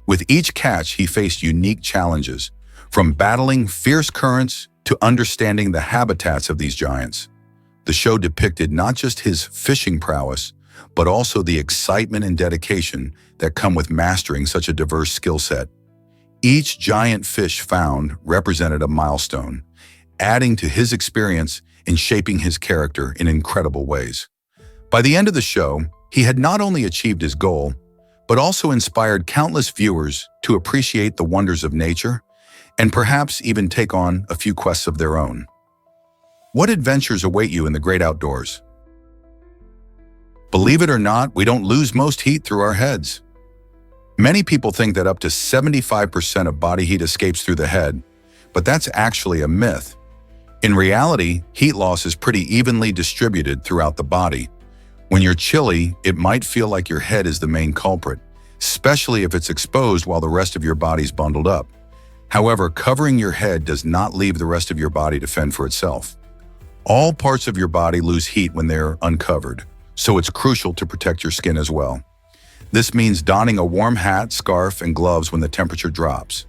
S1: With each catch, he faced unique challenges, from battling fierce currents to understanding the habitats of these giants. The show depicted not just his fishing prowess, but also the excitement and dedication that come with mastering such a diverse skill set. Each giant fish found represented a milestone, adding to his experience and shaping his character in incredible ways. By the end of the show, he had not only achieved his goal, but also inspired countless viewers to appreciate the wonders of nature and perhaps even take on a few quests of their own. What adventures await you in the great outdoors? Believe it or not, we don't lose most heat through our heads. Many people think that up to 75% of body heat escapes through the head, but that's actually a myth. In reality, heat loss is pretty evenly distributed throughout the body. When you're chilly, it might feel like your head is the main culprit, especially if it's exposed while the rest of your body's bundled up. However, covering your head does not leave the rest of your body to fend for itself. All parts of your body lose heat when they're uncovered, so it's crucial to protect your skin as well. This means donning a warm hat, scarf, and gloves when the temperature drops.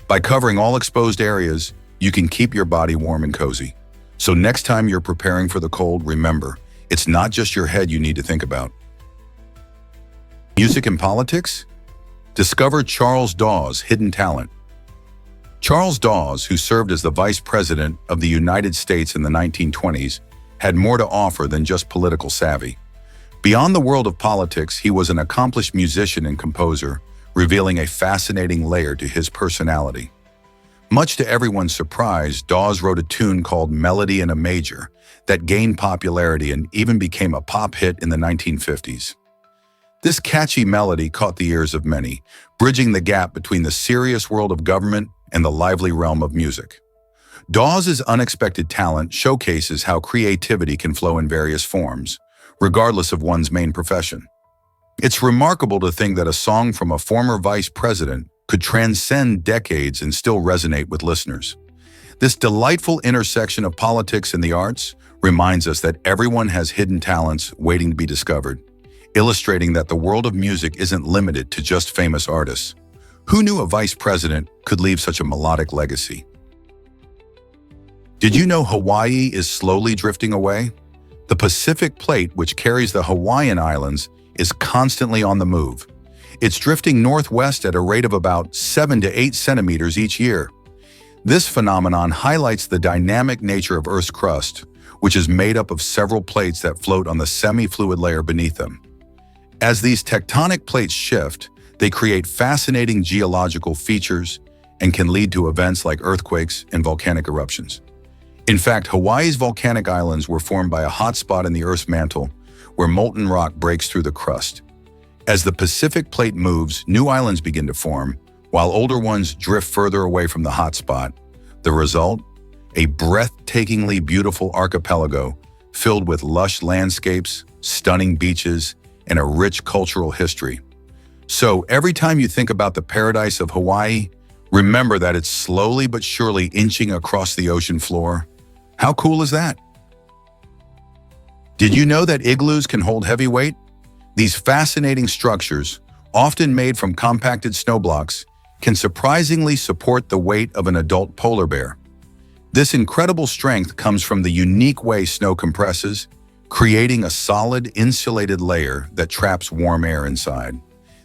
S1: By covering all exposed areas, you can keep your body warm and cozy. So next time you're preparing for the cold, remember, it's not just your head you need to think about. Music and politics? Discover Charles Dawes' hidden talent. Charles Dawes, who served as the Vice President of the United States in the 1920s, had more to offer than just political savvy. Beyond the world of politics, he was an accomplished musician and composer, revealing a fascinating layer to his personality. Much to everyone's surprise, Dawes wrote a tune called Melody in a Major that gained popularity and even became a pop hit in the 1950s. This catchy melody caught the ears of many, bridging the gap between the serious world of government and the lively realm of music. Dawes' unexpected talent showcases how creativity can flow in various forms, regardless of one's main profession. It's remarkable to think that a song from a former vice president could transcend decades and still resonate with listeners. This delightful intersection of politics and the arts reminds us that everyone has hidden talents waiting to be discovered, illustrating that the world of music isn't limited to just famous artists. Who knew a vice president could leave such a melodic legacy? Did you know Hawaii is slowly drifting away? The Pacific Plate, which carries the Hawaiian Islands, is constantly on the move. It's drifting northwest at a rate of about 7 to 8 centimeters each year. This phenomenon highlights the dynamic nature of Earth's crust, which is made up of several plates that float on the semi-fluid layer beneath them. As these tectonic plates shift, they create fascinating geological features and can lead to events like earthquakes and volcanic eruptions. In fact, Hawaii's volcanic islands were formed by a hot spot in the Earth's mantle where molten rock breaks through the crust. As the Pacific Plate moves, new islands begin to form, while older ones drift further away from the hot spot. The result? A breathtakingly beautiful archipelago filled with lush landscapes, stunning beaches, and a rich cultural history. So every time you think about the paradise of Hawaii, remember that it's slowly but surely inching across the ocean floor. How cool is that? Did you know that igloos can hold heavy weight? These fascinating structures, often made from compacted snow blocks, can surprisingly support the weight of an adult polar bear. This incredible strength comes from the unique way snow compresses, creating a solid, insulated layer that traps warm air inside.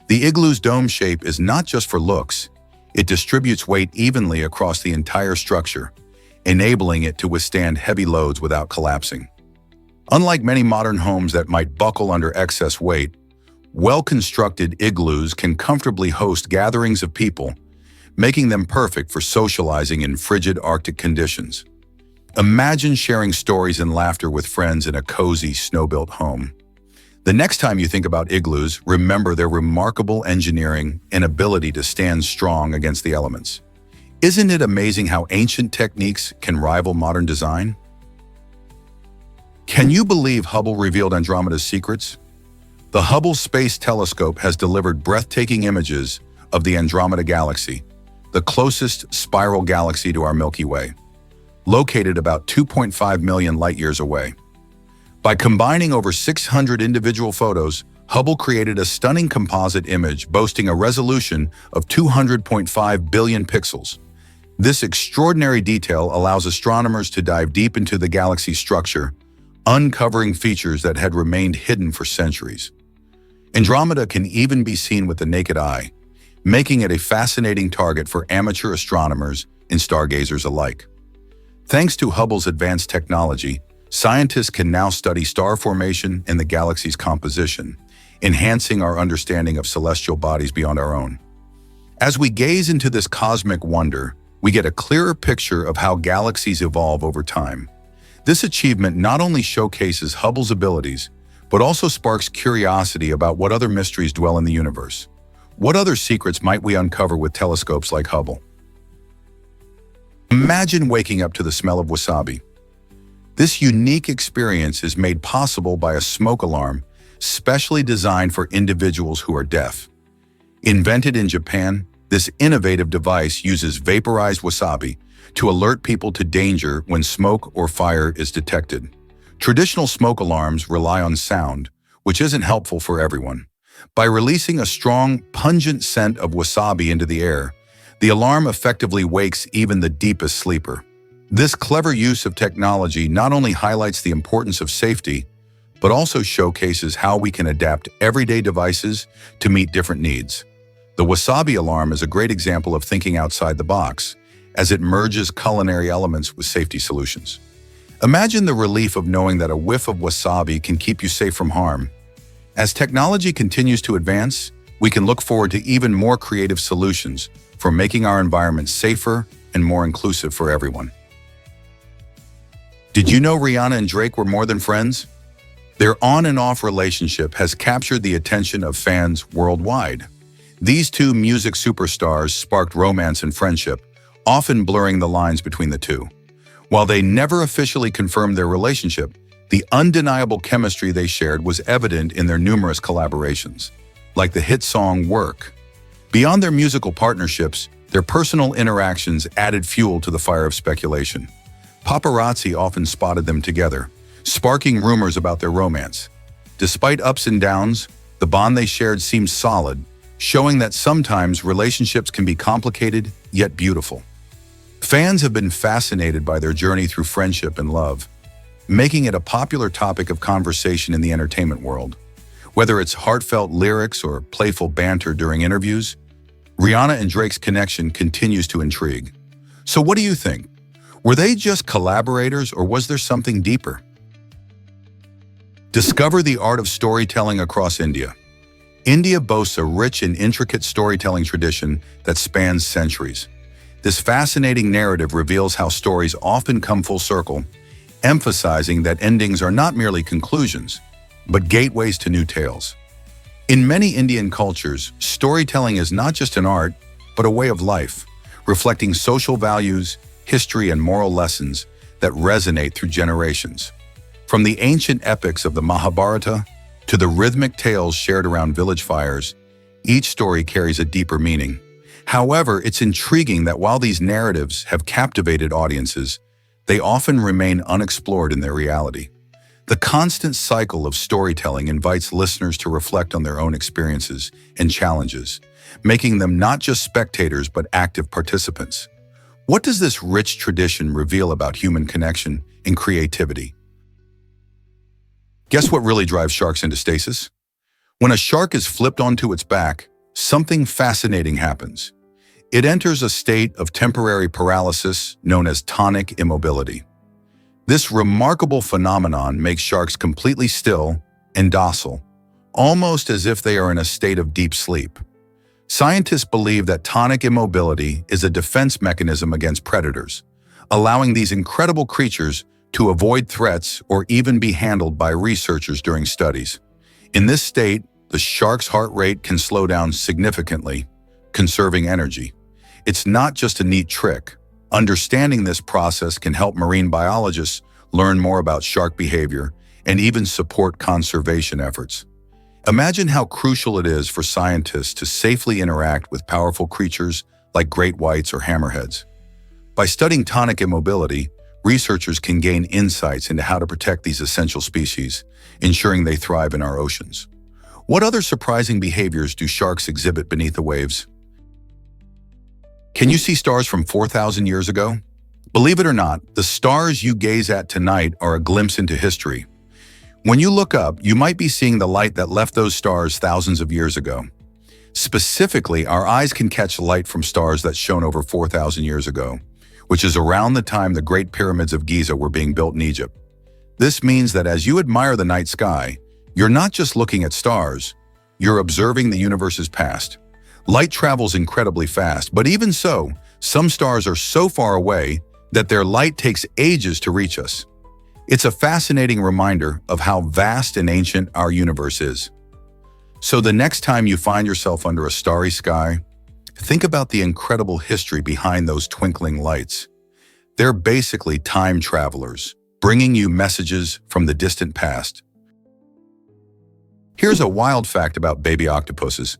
S1: The igloo's dome shape is not just for looks. It distributes weight evenly across the entire structure, enabling it to withstand heavy loads without collapsing. Unlike many modern homes that might buckle under excess weight, well-constructed igloos can comfortably host gatherings of people, making them perfect for socializing in frigid Arctic conditions. Imagine sharing stories and laughter with friends in a cozy, snow-built home. The next time you think about igloos, remember their remarkable engineering and ability to stand strong against the elements. Isn't it amazing how ancient techniques can rival modern design? Can you believe Hubble revealed Andromeda's secrets? The Hubble Space Telescope has delivered breathtaking images of the Andromeda Galaxy, the closest spiral galaxy to our Milky Way, located about 2.5 million light-years away. By combining over 600 individual photos, Hubble created a stunning composite image boasting a resolution of 200.5 billion pixels. This extraordinary detail allows astronomers to dive deep into the galaxy's structure, uncovering features that had remained hidden for centuries. Andromeda can even be seen with the naked eye, making it a fascinating target for amateur astronomers and stargazers alike. Thanks to Hubble's advanced technology, scientists can now study star formation and the galaxy's composition, enhancing our understanding of celestial bodies beyond our own. As we gaze into this cosmic wonder, we get a clearer picture of how galaxies evolve over time. This achievement not only showcases Hubble's abilities, but also sparks curiosity about what other mysteries dwell in the universe. What other secrets might we uncover with telescopes like Hubble? Imagine waking up to the smell of wasabi. This unique experience is made possible by a smoke alarm specially designed for individuals who are deaf. Invented in Japan, this innovative device uses vaporized wasabi to alert people to danger when smoke or fire is detected. Traditional smoke alarms rely on sound, which isn't helpful for everyone. By releasing a strong, pungent scent of wasabi into the air, the alarm effectively wakes even the deepest sleeper. This clever use of technology not only highlights the importance of safety, but also showcases how we can adapt everyday devices to meet different needs. The wasabi alarm is a great example of thinking outside the box, as it merges culinary elements with safety solutions. Imagine the relief of knowing that a whiff of wasabi can keep you safe from harm. As technology continues to advance, we can look forward to even more creative solutions for making our environment safer and more inclusive for everyone. Did you know Rihanna and Drake were more than friends? Their on and off relationship has captured the attention of fans worldwide. These two music superstars sparked romance and friendship, often blurring the lines between the two. While they never officially confirmed their relationship, the undeniable chemistry they shared was evident in their numerous collaborations, like the hit song Work. Beyond their musical partnerships, their personal interactions added fuel to the fire of speculation. Paparazzi often spotted them together, sparking rumors about their romance. Despite ups and downs, the bond they shared seemed solid, showing that sometimes relationships can be complicated yet beautiful. Fans have been fascinated by their journey through friendship and love, making it a popular topic of conversation in the entertainment world. Whether it's heartfelt lyrics or playful banter during interviews, Rihanna and Drake's connection continues to intrigue. So what do you think? Were they just collaborators or was there something deeper? Discover the art of storytelling across India. India boasts a rich and intricate storytelling tradition that spans centuries. This fascinating narrative reveals how stories often come full circle, emphasizing that endings are not merely conclusions, but gateways to new tales. In many Indian cultures, storytelling is not just an art, but a way of life, reflecting social values, history, and moral lessons that resonate through generations. From the ancient epics of the Mahabharata to the rhythmic tales shared around village fires, each story carries a deeper meaning. However, it's intriguing that while these narratives have captivated audiences, they often remain unexplored in their reality. The constant cycle of storytelling invites listeners to reflect on their own experiences and challenges, making them not just spectators but active participants. What does this rich tradition reveal about human connection and creativity? Guess what really drives sharks into stasis? When a shark is flipped onto its back, something fascinating happens. It enters a state of temporary paralysis known as tonic immobility. This remarkable phenomenon makes sharks completely still and docile, almost as if they are in a state of deep sleep. Scientists believe that tonic immobility is a defense mechanism against predators, allowing these incredible creatures to avoid threats or even be handled by researchers during studies. In this state, the shark's heart rate can slow down significantly, conserving energy. It's not just a neat trick. Understanding this process can help marine biologists learn more about shark behavior and even support conservation efforts. Imagine how crucial it is for scientists to safely interact with powerful creatures like great whites or hammerheads. By studying tonic immobility, researchers can gain insights into how to protect these essential species, ensuring they thrive in our oceans. What other surprising behaviors do sharks exhibit beneath the waves? Can you see stars from 4,000 years ago? Believe it or not, the stars you gaze at tonight are a glimpse into history. When you look up, you might be seeing the light that left those stars thousands of years ago. Specifically, our eyes can catch light from stars that shone over 4,000 years ago, which is around the time the Great Pyramids of Giza were being built in Egypt. This means that as you admire the night sky, you're not just looking at stars, you're observing the universe's past. Light travels incredibly fast, but even so, some stars are so far away that their light takes ages to reach us. It's a fascinating reminder of how vast and ancient our universe is. So the next time you find yourself under a starry sky, think about the incredible history behind those twinkling lights. They're basically time travelers, bringing you messages from the distant past. Here's a wild fact about baby octopuses.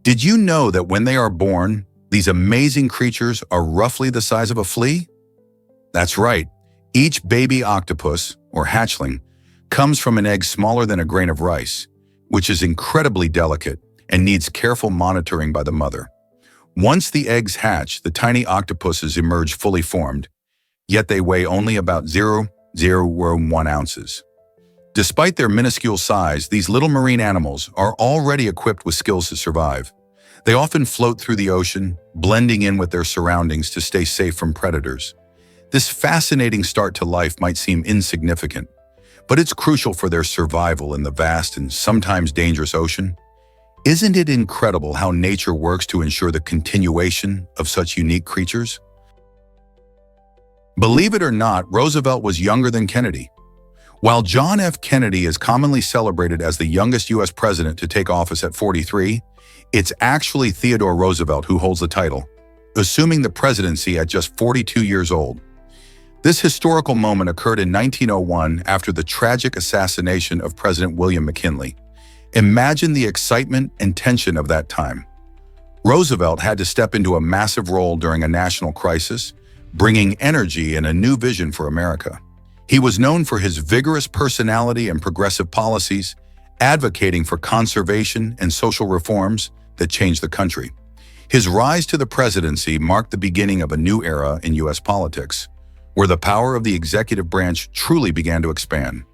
S1: Did you know that when they are born, these amazing creatures are roughly the size of a flea? That's right. Each baby octopus, or hatchling, comes from an egg smaller than a grain of rice, which is incredibly delicate and needs careful monitoring by the mother. Once the eggs hatch, the tiny octopuses emerge fully formed, yet they weigh only about 0.001 ounces. Despite their minuscule size, these little marine animals are already equipped with skills to survive. They often float through the ocean, blending in with their surroundings to stay safe from predators. This fascinating start to life might seem insignificant, but it's crucial for their survival in the vast and sometimes dangerous ocean. Isn't it incredible how nature works to ensure the continuation of such unique creatures? Believe it or not, Roosevelt was younger than Kennedy. While John F. Kennedy is commonly celebrated as the youngest U.S. president to take office at 43, it's actually Theodore Roosevelt who holds the title, assuming the presidency at just 42 years old. This historical moment occurred in 1901 after the tragic assassination of President William McKinley. Imagine the excitement and tension of that time. Roosevelt had to step into a massive role during a national crisis, bringing energy and a new vision for America. He was known for his vigorous personality and progressive policies, advocating for conservation and social reforms that changed the country. His rise to the presidency marked the beginning of a new era in U.S. politics, where the power of the executive branch truly began to expand.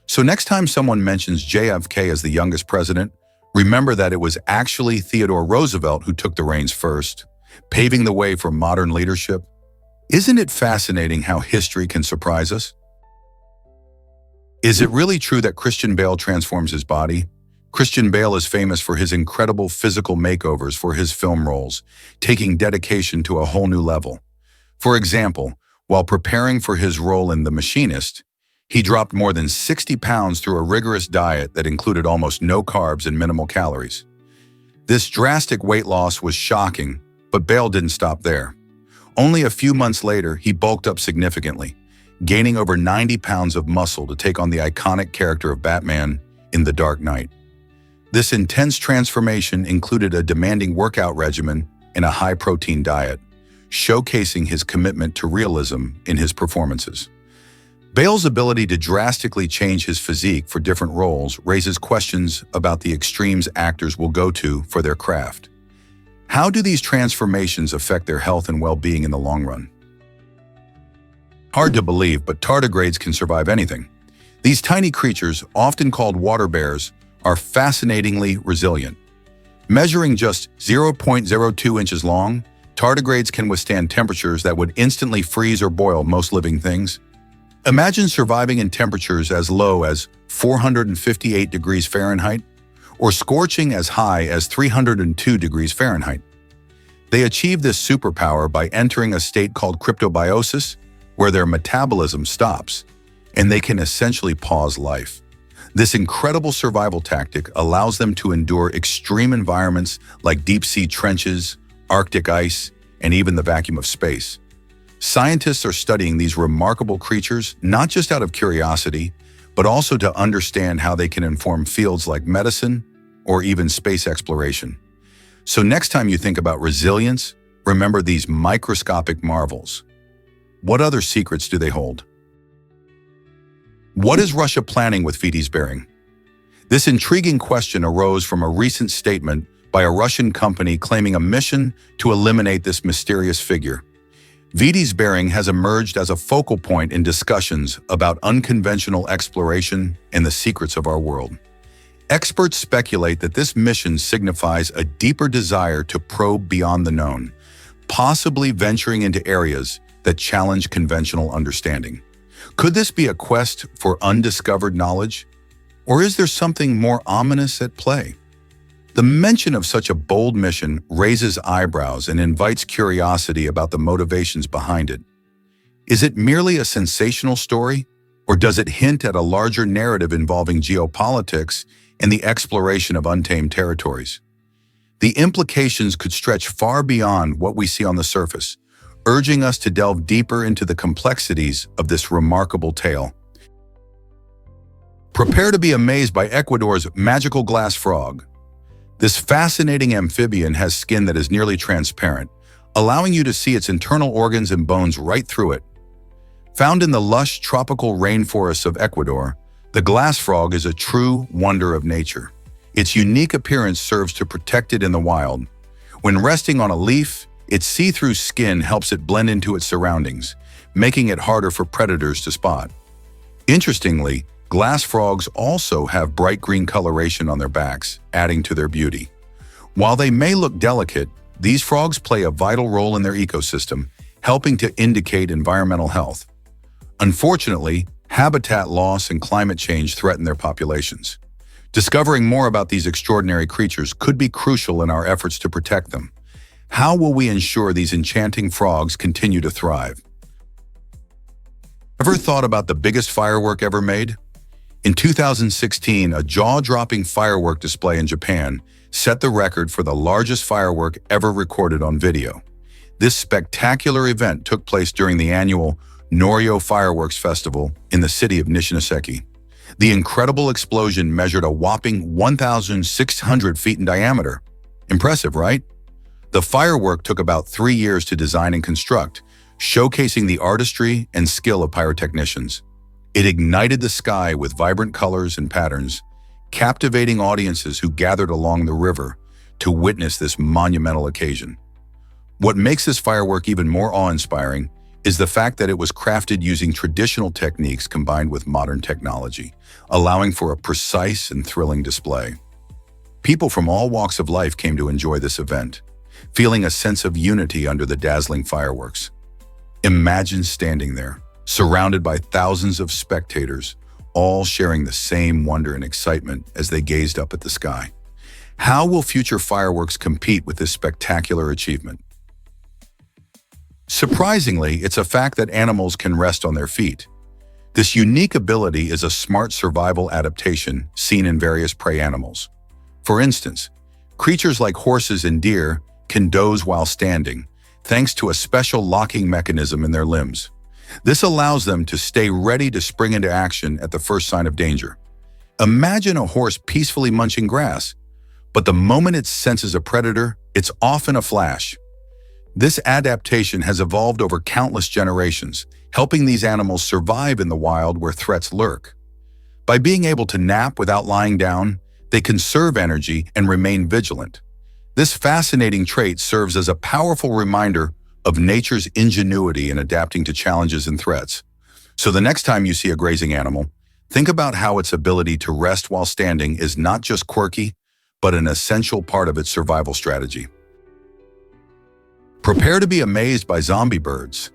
S1: So next time someone mentions JFK as the youngest president, remember that it was actually Theodore Roosevelt who took the reins first, paving the way for modern leadership. Isn't it fascinating how history can surprise us? Is it really true that Christian Bale transforms his body? Christian Bale is famous for his incredible physical makeovers for his film roles, taking dedication to a whole new level. For example, while preparing for his role in The Machinist, he dropped more than 60 pounds through a rigorous diet that included almost no carbs and minimal calories. This drastic weight loss was shocking, but Bale didn't stop there. Only a few months later, he bulked up significantly, gaining over 90 pounds of muscle to take on the iconic character of Batman in The Dark Knight. This intense transformation included a demanding workout regimen and a high-protein diet, showcasing his commitment to realism in his performances. Bale's ability to drastically change his physique for different roles raises questions about the extremes actors will go to for their craft. How do these transformations affect their health and well-being in the long run? Hard to believe, but tardigrades can survive anything. These tiny creatures, often called water bears, are fascinatingly resilient. Measuring just 0.02 inches long, tardigrades can withstand temperatures that would instantly freeze or boil most living things. Imagine surviving in temperatures as low as 458 degrees Fahrenheit or scorching as high as 302 degrees Fahrenheit. They achieve this superpower by entering a state called cryptobiosis, where their metabolism stops, and they can essentially pause life. This incredible survival tactic allows them to endure extreme environments like deep-sea trenches, Arctic ice, and even the vacuum of space. Scientists are studying these remarkable creatures not just out of curiosity, but also to understand how they can inform fields like medicine or even space exploration. So next time you think about resilience, remember these microscopic marvels. What other secrets do they hold? What is Russia planning with Vitis Bering? This intriguing question arose from a recent statement by a Russian company claiming a mission to eliminate this mysterious figure. Vitis Bering has emerged as a focal point in discussions about unconventional exploration and the secrets of our world. Experts speculate that this mission signifies a deeper desire to probe beyond the known, possibly venturing into areas that challenge conventional understanding. Could this be a quest for undiscovered knowledge? Or is there something more ominous at play? The mention of such a bold mission raises eyebrows and invites curiosity about the motivations behind it. Is it merely a sensational story, or does it hint at a larger narrative involving geopolitics and the exploration of untamed territories? The implications could stretch far beyond what we see on the surface, urging us to delve deeper into the complexities of this remarkable tale. Prepare to be amazed by Ecuador's magical glass frog. This fascinating amphibian has skin that is nearly transparent, allowing you to see its internal organs and bones right through it. Found in the lush tropical rainforests of Ecuador, the glass frog is a true wonder of nature. Its unique appearance serves to protect it in the wild. When resting on a leaf, its see-through skin helps it blend into its surroundings, making it harder for predators to spot. Interestingly, glass frogs also have bright green coloration on their backs, adding to their beauty. While they may look delicate, these frogs play a vital role in their ecosystem, helping to indicate environmental health. Unfortunately, habitat loss and climate change threaten their populations. Discovering more about these extraordinary creatures could be crucial in our efforts to protect them. How will we ensure these enchanting frogs continue to thrive? Ever thought about the biggest firework ever made? In 2016, a jaw-dropping firework display in Japan set the record for the largest firework ever recorded on video. This spectacular event took place during the annual Norio Fireworks Festival in the city of Nishinoseki. The incredible explosion measured a whopping 1,600 feet in diameter. Impressive, right? The firework took about 3 years to design and construct, showcasing the artistry and skill of pyrotechnicians. It ignited the sky with vibrant colors and patterns, captivating audiences who gathered along the river to witness this monumental occasion. What makes this firework even more awe-inspiring is the fact that it was crafted using traditional techniques combined with modern technology, allowing for a precise and thrilling display. People from all walks of life came to enjoy this event, feeling a sense of unity under the dazzling fireworks. Imagine standing there, surrounded by thousands of spectators, all sharing the same wonder and excitement as they gazed up at the sky. How will future fireworks compete with this spectacular achievement? Surprisingly, it's a fact that animals can rest on their feet. This unique ability is a smart survival adaptation seen in various prey animals. For instance, creatures like horses and deer can doze while standing, thanks to a special locking mechanism in their limbs. This allows them to stay ready to spring into action at the first sign of danger. Imagine a horse peacefully munching grass, but the moment it senses a predator, it's off in a flash. This adaptation has evolved over countless generations, helping these animals survive in the wild where threats lurk. By being able to nap without lying down, they conserve energy and remain vigilant. This fascinating trait serves as a powerful reminder of nature's ingenuity in adapting to challenges and threats. So the next time you see a grazing animal, think about how its ability to rest while standing is not just quirky, but an essential part of its survival strategy. Prepare to be amazed by zombie birds.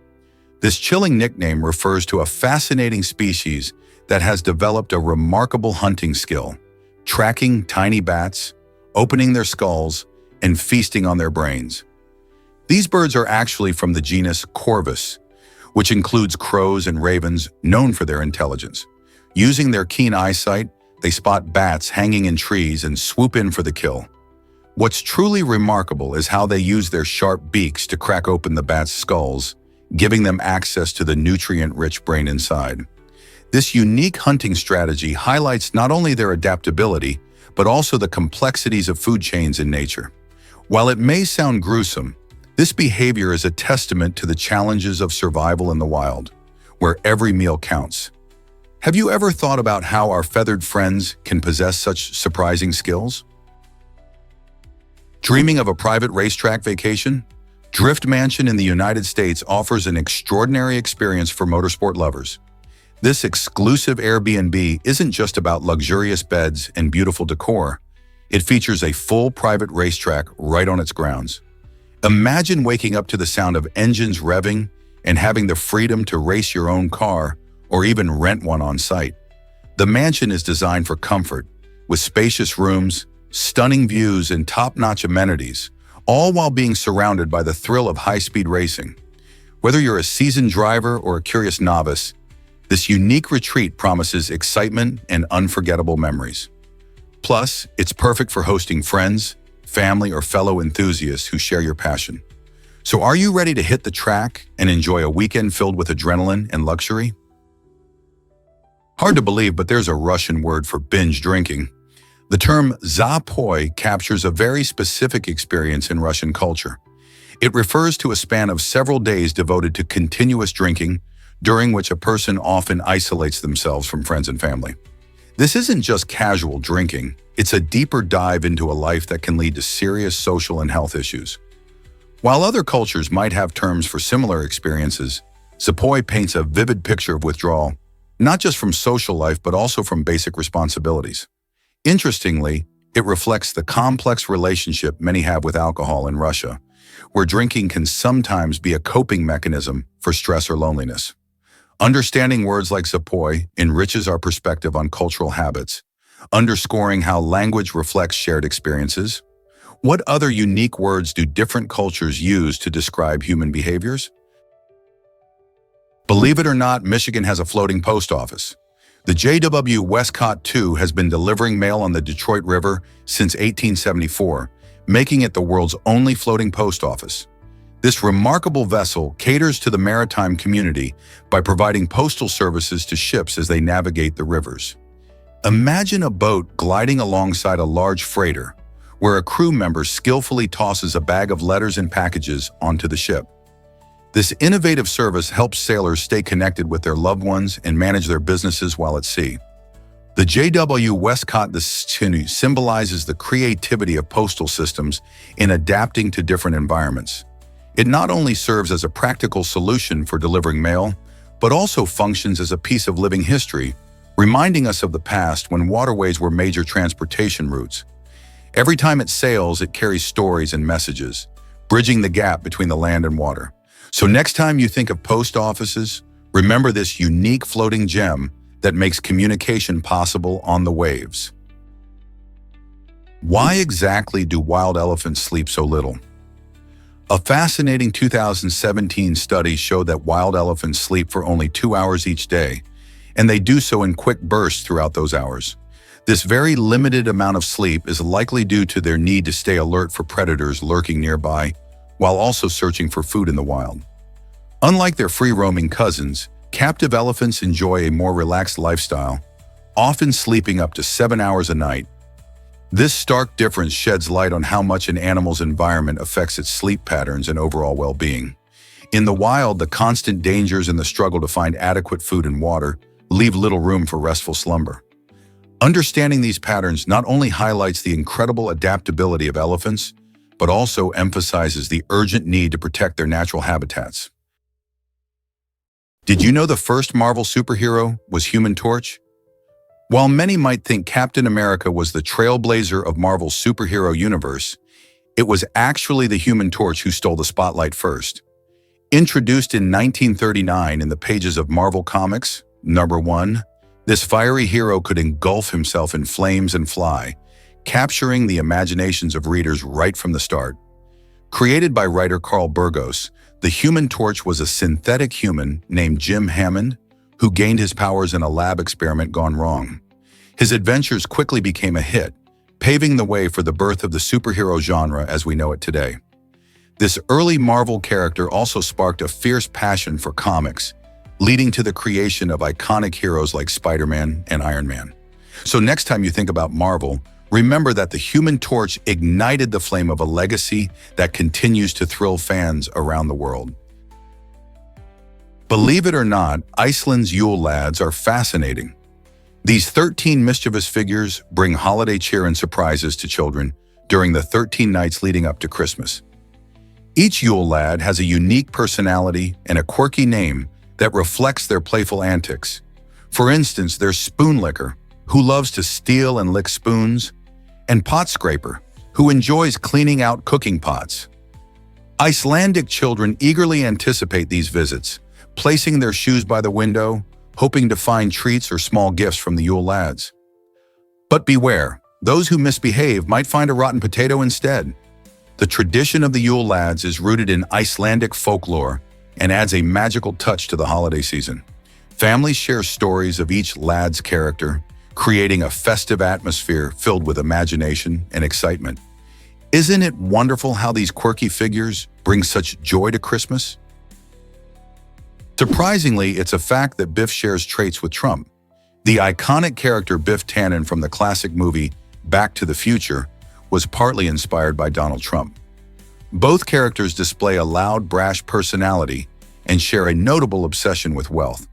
S1: This chilling nickname refers to a fascinating species that has developed a remarkable hunting skill, tracking tiny bats, opening their skulls, and feasting on their brains. These birds are actually from the genus Corvus, which includes crows and ravens known for their intelligence. Using their keen eyesight, they spot bats hanging in trees and swoop in for the kill. What's truly remarkable is how they use their sharp beaks to crack open the bats' skulls, giving them access to the nutrient-rich brain inside. This unique hunting strategy highlights not only their adaptability, but also the complexities of food chains in nature. While it may sound gruesome, this behavior is a testament to the challenges of survival in the wild, where every meal counts. Have you ever thought about how our feathered friends can possess such surprising skills? Dreaming of a private racetrack vacation? Drift Mansion in the United States offers an extraordinary experience for motorsport lovers. This exclusive Airbnb isn't just about luxurious beds and beautiful decor. It features a full private racetrack right on its grounds. Imagine waking up to the sound of engines revving and having the freedom to race your own car or even rent one on site. The mansion is designed for comfort, with spacious rooms, stunning views, and top-notch amenities, all while being surrounded by the thrill of high-speed racing. Whether you're a seasoned driver or a curious novice, this unique retreat promises excitement and unforgettable memories. Plus, it's perfect for hosting friends, family, or fellow enthusiasts who share your passion. So are you ready to hit the track and enjoy a weekend filled with adrenaline and luxury? Hard to believe, but there's a Russian word for binge drinking. The term zapoi captures a very specific experience in Russian culture. It refers to a span of several days devoted to continuous drinking, during which a person often isolates themselves from friends and family. This isn't just casual drinking, it's a deeper dive into a life that can lead to serious social and health issues. While other cultures might have terms for similar experiences, zapoi paints a vivid picture of withdrawal, not just from social life but also from basic responsibilities. Interestingly, it reflects the complex relationship many have with alcohol in Russia, where drinking can sometimes be a coping mechanism for stress or loneliness. Understanding words like zapoi enriches our perspective on cultural habits, underscoring how language reflects shared experiences. What other unique words do different cultures use to describe human behaviors? Believe it or not, Michigan has a floating post office. The J.W. Westcott II has been delivering mail on the Detroit River since 1874, making it the world's only floating post office. This remarkable vessel caters to the maritime community by providing postal services to ships as they navigate the rivers. Imagine a boat gliding alongside a large freighter, where a crew member skillfully tosses a bag of letters and packages onto the ship. This innovative service helps sailors stay connected with their loved ones and manage their businesses while at sea. The J.W. Westcott II symbolizes the creativity of postal systems in adapting to different environments. It not only serves as a practical solution for delivering mail, but also functions as a piece of living history, reminding us of the past when waterways were major transportation routes. Every time it sails, it carries stories and messages, bridging the gap between the land and water. So next time you think of post offices, remember this unique floating gem that makes communication possible on the waves. Why exactly do wild elephants sleep so little? A fascinating 2017 study showed that wild elephants sleep for only 2 hours each day, and they do so in quick bursts throughout those hours. This very limited amount of sleep is likely due to their need to stay alert for predators lurking nearby, while also searching for food in the wild. Unlike their free-roaming cousins, captive elephants enjoy a more relaxed lifestyle, often sleeping up to 7 hours a night. This stark difference sheds light on how much an animal's environment affects its sleep patterns and overall well-being. In the wild, the constant dangers and the struggle to find adequate food and water leave little room for restful slumber. Understanding these patterns not only highlights the incredible adaptability of elephants, but also emphasizes the urgent need to protect their natural habitats. Did you know the first Marvel superhero was Human Torch? While many might think Captain America was the trailblazer of Marvel's superhero universe, it was actually the Human Torch who stole the spotlight first. Introduced in 1939 in the pages of Marvel Comics, #1, this fiery hero could engulf himself in flames and fly, capturing the imaginations of readers right from the start. Created by writer Carl Burgos, the Human Torch was a synthetic human named Jim Hammond who gained his powers in a lab experiment gone wrong. His adventures quickly became a hit, paving the way for the birth of the superhero genre as we know it today. This early Marvel character also sparked a fierce passion for comics, leading to the creation of iconic heroes like Spider-Man and Iron Man. So next time you think about Marvel, remember that the Human Torch ignited the flame of a legacy that continues to thrill fans around the world. Believe it or not, Iceland's Yule Lads are fascinating. These 13 mischievous figures bring holiday cheer and surprises to children during the 13 nights leading up to Christmas. Each Yule Lad has a unique personality and a quirky name that reflects their playful antics. For instance, there's Spoon Licker, who loves to steal and lick spoons, and Pot Scraper, who enjoys cleaning out cooking pots. Icelandic children eagerly anticipate these visits, placing their shoes by the window, hoping to find treats or small gifts from the Yule Lads. But beware, those who misbehave might find a rotten potato instead. The tradition of the Yule Lads is rooted in Icelandic folklore and adds a magical touch to the holiday season. Families share stories of each lad's character, creating a festive atmosphere filled with imagination and excitement. Isn't it wonderful how these quirky figures bring such joy to Christmas? Surprisingly, it's a fact that Biff shares traits with Trump. The iconic character Biff Tannen from the classic movie Back to the Future was partly inspired by Donald Trump. Both characters display a loud, brash personality and share a notable obsession with wealth.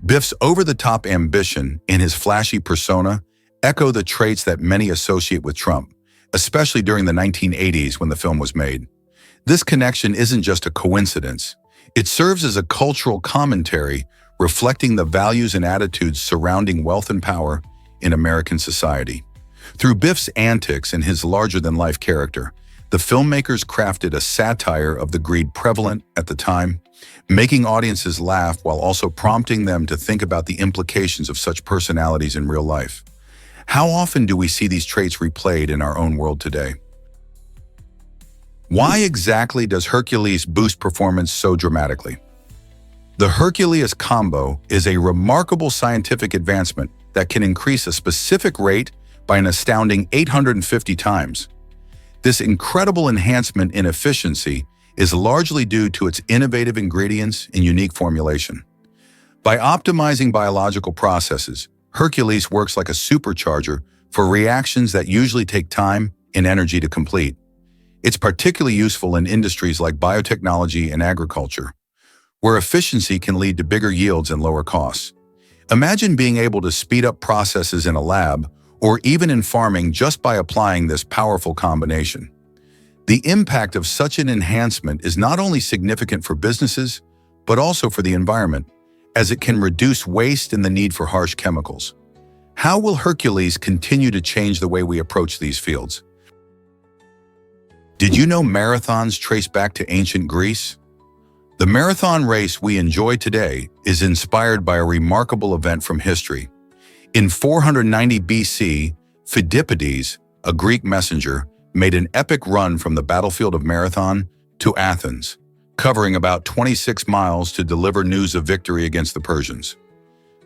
S1: Biff's over-the-top ambition and his flashy persona echo the traits that many associate with Trump, especially during the 1980s when the film was made. This connection isn't just a coincidence. It serves as a cultural commentary reflecting the values and attitudes surrounding wealth and power in American society. Through Biff's antics and his larger-than-life character, the filmmakers crafted a satire of the greed prevalent at the time, making audiences laugh while also prompting them to think about the implications of such personalities in real life. How often do we see these traits replayed in our own world today? Why exactly does Hercules boost performance so dramatically? The Hercules combo is a remarkable scientific advancement that can increase a specific rate by an astounding 850 times. This incredible enhancement in efficiency is largely due to its innovative ingredients and unique formulation. By optimizing biological processes, Hercules works like a supercharger for reactions that usually take time and energy to complete. It's particularly useful in industries like biotechnology and agriculture, where efficiency can lead to bigger yields and lower costs. Imagine being able to speed up processes in a lab or even in farming just by applying this powerful combination. The impact of such an enhancement is not only significant for businesses, but also for the environment, as it can reduce waste and the need for harsh chemicals. How will Hercules continue to change the way we approach these fields? Did you know marathons trace back to ancient Greece? The marathon race we enjoy today is inspired by a remarkable event from history. In 490 BC, Phidippides, a Greek messenger, made an epic run from the battlefield of Marathon to Athens, covering about 26 miles to deliver news of victory against the Persians.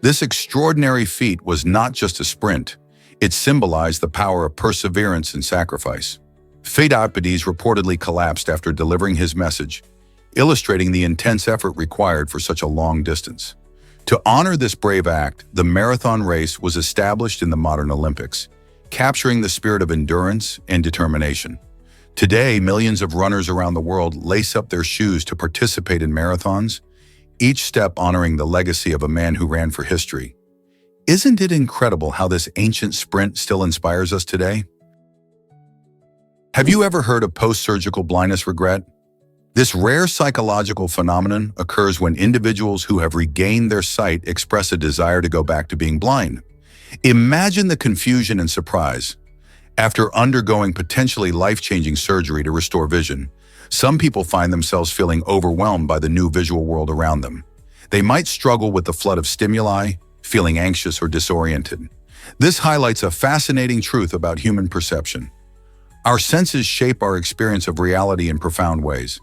S1: This extraordinary feat was not just a sprint, it symbolized the power of perseverance and sacrifice. Phidippides reportedly collapsed after delivering his message, illustrating the intense effort required for such a long distance. To honor this brave act, the marathon race was established in the modern Olympics, capturing the spirit of endurance and determination. Today, millions of runners around the world lace up their shoes to participate in marathons, each step honoring the legacy of a man who ran for history. Isn't it incredible how this ancient sprint still inspires us today? Have you ever heard of post-surgical blindness regret? This rare psychological phenomenon occurs when individuals who have regained their sight express a desire to go back to being blind. Imagine the confusion and surprise. After undergoing potentially life-changing surgery to restore vision, some people find themselves feeling overwhelmed by the new visual world around them. They might struggle with the flood of stimuli, feeling anxious or disoriented. This highlights a fascinating truth about human perception. Our senses shape our experience of reality in profound ways.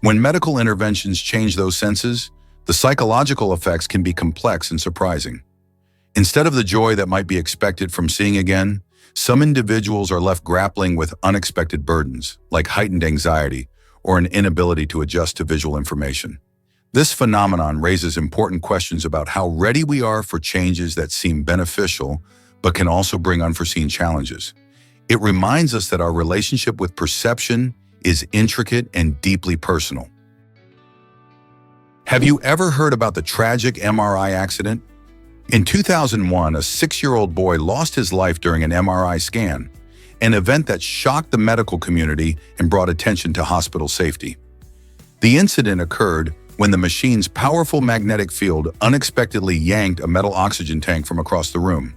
S1: When medical interventions change those senses, the psychological effects can be complex and surprising. Instead of the joy that might be expected from seeing again, some individuals are left grappling with unexpected burdens, like heightened anxiety or an inability to adjust to visual information. This phenomenon raises important questions about how ready we are for changes that seem beneficial but can also bring unforeseen challenges. It reminds us that our relationship with perception is intricate and deeply personal. Have you ever heard about the tragic MRI accident? In 2001, a 6-year-old boy lost his life during an MRI scan, an event that shocked the medical community and brought attention to hospital safety. The incident occurred when the machine's powerful magnetic field unexpectedly yanked a metal oxygen tank from across the room.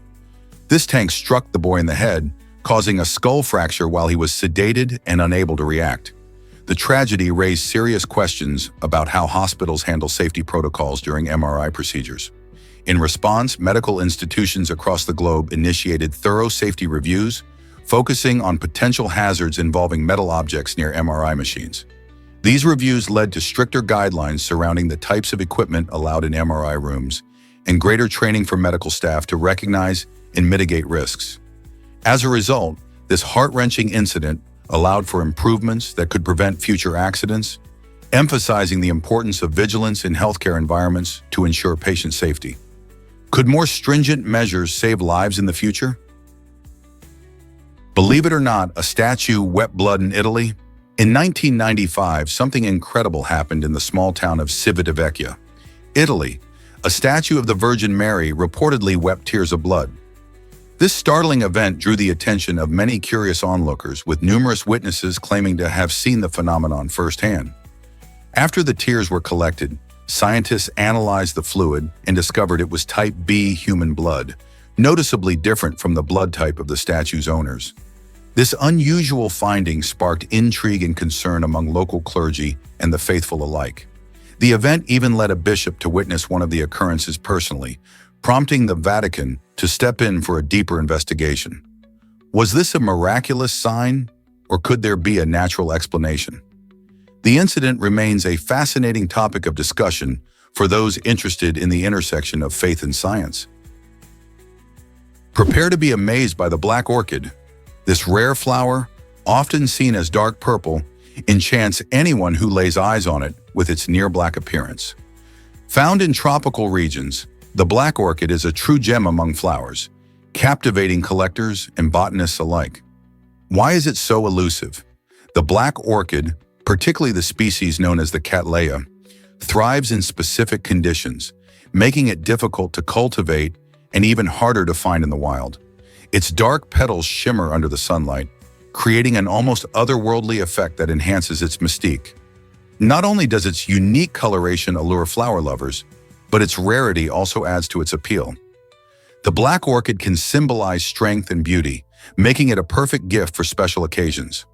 S1: This tank struck the boy in the head, causing a skull fracture while he was sedated and unable to react. The tragedy raised serious questions about how hospitals handle safety protocols during MRI procedures. In response, medical institutions across the globe initiated thorough safety reviews, focusing on potential hazards involving metal objects near MRI machines. These reviews led to stricter guidelines surrounding the types of equipment allowed in MRI rooms and greater training for medical staff to recognize and mitigate risks. As a result, this heart-wrenching incident allowed for improvements that could prevent future accidents, emphasizing the importance of vigilance in healthcare environments to ensure patient safety. Could more stringent measures save lives in the future? Believe it or not, a statue wept blood in Italy. In 1995, something incredible happened in the small town of Civitavecchia, Italy. A statue of the Virgin Mary reportedly wept tears of blood. This startling event drew the attention of many curious onlookers, with numerous witnesses claiming to have seen the phenomenon firsthand. After the tears were collected, scientists analyzed the fluid and discovered it was type B human blood, noticeably different from the blood type of the statue's owners. This unusual finding sparked intrigue and concern among local clergy and the faithful alike. The event even led a bishop to witness one of the occurrences personally, prompting the Vatican to step in for a deeper investigation. Was this a miraculous sign, or could there be a natural explanation? The incident remains a fascinating topic of discussion for those interested in the intersection of faith and science. Prepare to be amazed by the black orchid. This rare flower, often seen as dark purple, enchants anyone who lays eyes on it with its near-black appearance. Found in tropical regions, the black orchid is a true gem among flowers, captivating collectors and botanists alike. Why is it so elusive? The black orchid, particularly the species known as the Cattleya, thrives in specific conditions, making it difficult to cultivate and even harder to find in the wild. Its dark petals shimmer under the sunlight, creating an almost otherworldly effect that enhances its mystique. Not only does its unique coloration allure flower lovers, but its rarity also adds to its appeal. The black orchid can symbolize strength and beauty, making it a perfect gift for special occasions.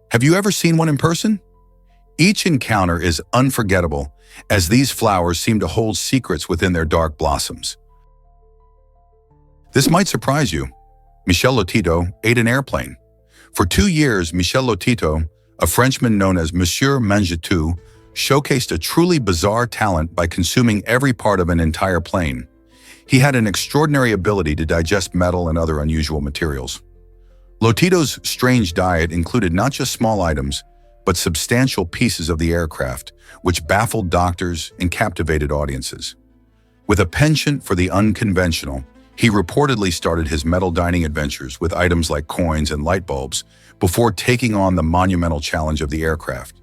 S1: Have you ever seen one in person? Each encounter is unforgettable, as these flowers seem to hold secrets within their dark blossoms. This might surprise you. Michel Lotito ate an airplane. For 2 years, Michel Lotito, a Frenchman known as Monsieur Mangetout, showcased a truly bizarre talent by consuming every part of an entire plane. He had an extraordinary ability to digest metal and other unusual materials. Lotito's strange diet included not just small items, but substantial pieces of the aircraft, which baffled doctors and captivated audiences. With a penchant for the unconventional, he reportedly started his metal dining adventures with items like coins and light bulbs before taking on the monumental challenge of the aircraft.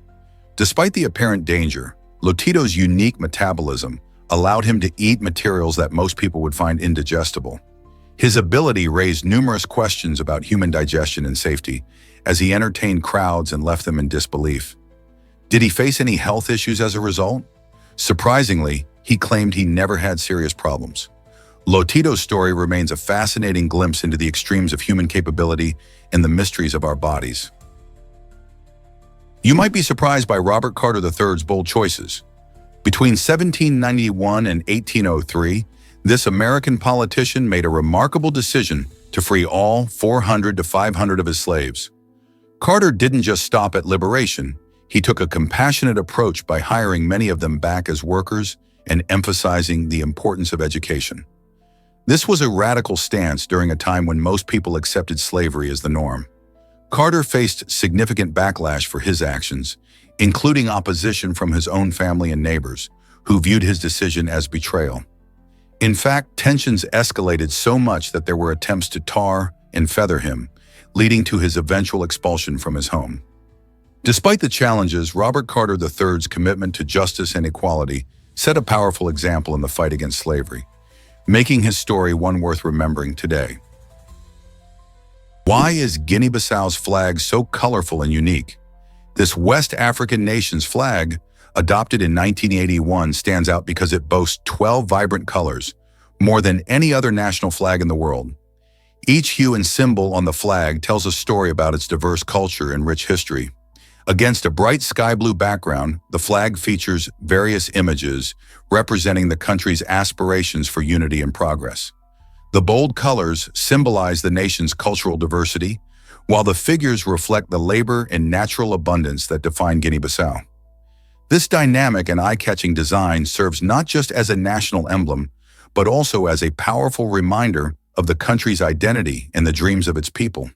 S1: Despite the apparent danger, Lotito's unique metabolism allowed him to eat materials that most people would find indigestible. His ability raised numerous questions about human digestion and safety, as he entertained crowds and left them in disbelief. Did he face any health issues as a result? Surprisingly, he claimed he never had serious problems. Lotito's story remains a fascinating glimpse into the extremes of human capability and the mysteries of our bodies. You might be surprised by Robert Carter III's bold choices. Between 1791 and 1803, this American politician made a remarkable decision to free all 400 to 500 of his slaves. Carter didn't just stop at liberation. He took a compassionate approach by hiring many of them back as workers and emphasizing the importance of education. This was a radical stance during a time when most people accepted slavery as the norm. Carter faced significant backlash for his actions, including opposition from his own family and neighbors, who viewed his decision as betrayal. In fact, tensions escalated so much that there were attempts to tar and feather him, leading to his eventual expulsion from his home. Despite the challenges, Robert Carter III's commitment to justice and equality set a powerful example in the fight against slavery, making his story one worth remembering today. Why is Guinea-Bissau's flag so colorful and unique? This West African nation's flag, adopted in 1981, stands out because it boasts 12 vibrant colors, more than any other national flag in the world. Each hue and symbol on the flag tells a story about its diverse culture and rich history. Against a bright sky blue background, the flag features various images representing the country's aspirations for unity and progress. The bold colors symbolize the nation's cultural diversity, while the figures reflect the labor and natural abundance that define Guinea-Bissau. This dynamic and eye-catching design serves not just as a national emblem, but also as a powerful reminder of the country's identity and the dreams of its people.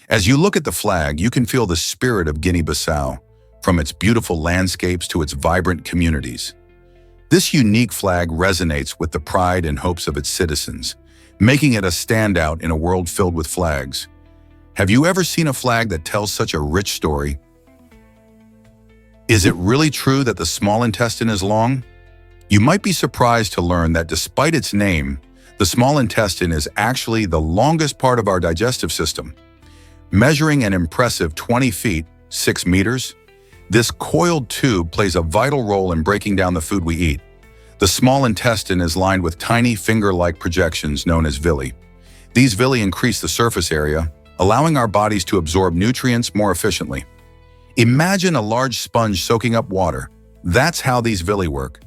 S1: As you look at the flag, you can feel the spirit of Guinea-Bissau, from its beautiful landscapes to its vibrant communities. This unique flag resonates with the pride and hopes of its citizens, making it a standout in a world filled with flags. Have you ever seen a flag that tells such a rich story? Is it really true that the small intestine is long? You might be surprised to learn that despite its name, the small intestine is actually the longest part of our digestive system. Measuring an impressive 20 feet, 6 meters, this coiled tube plays a vital role in breaking down the food we eat. The small intestine is lined with tiny finger-like projections known as villi. These villi increase the surface area, allowing our bodies to absorb nutrients more efficiently. Imagine a large sponge soaking up water. That's how these villi work.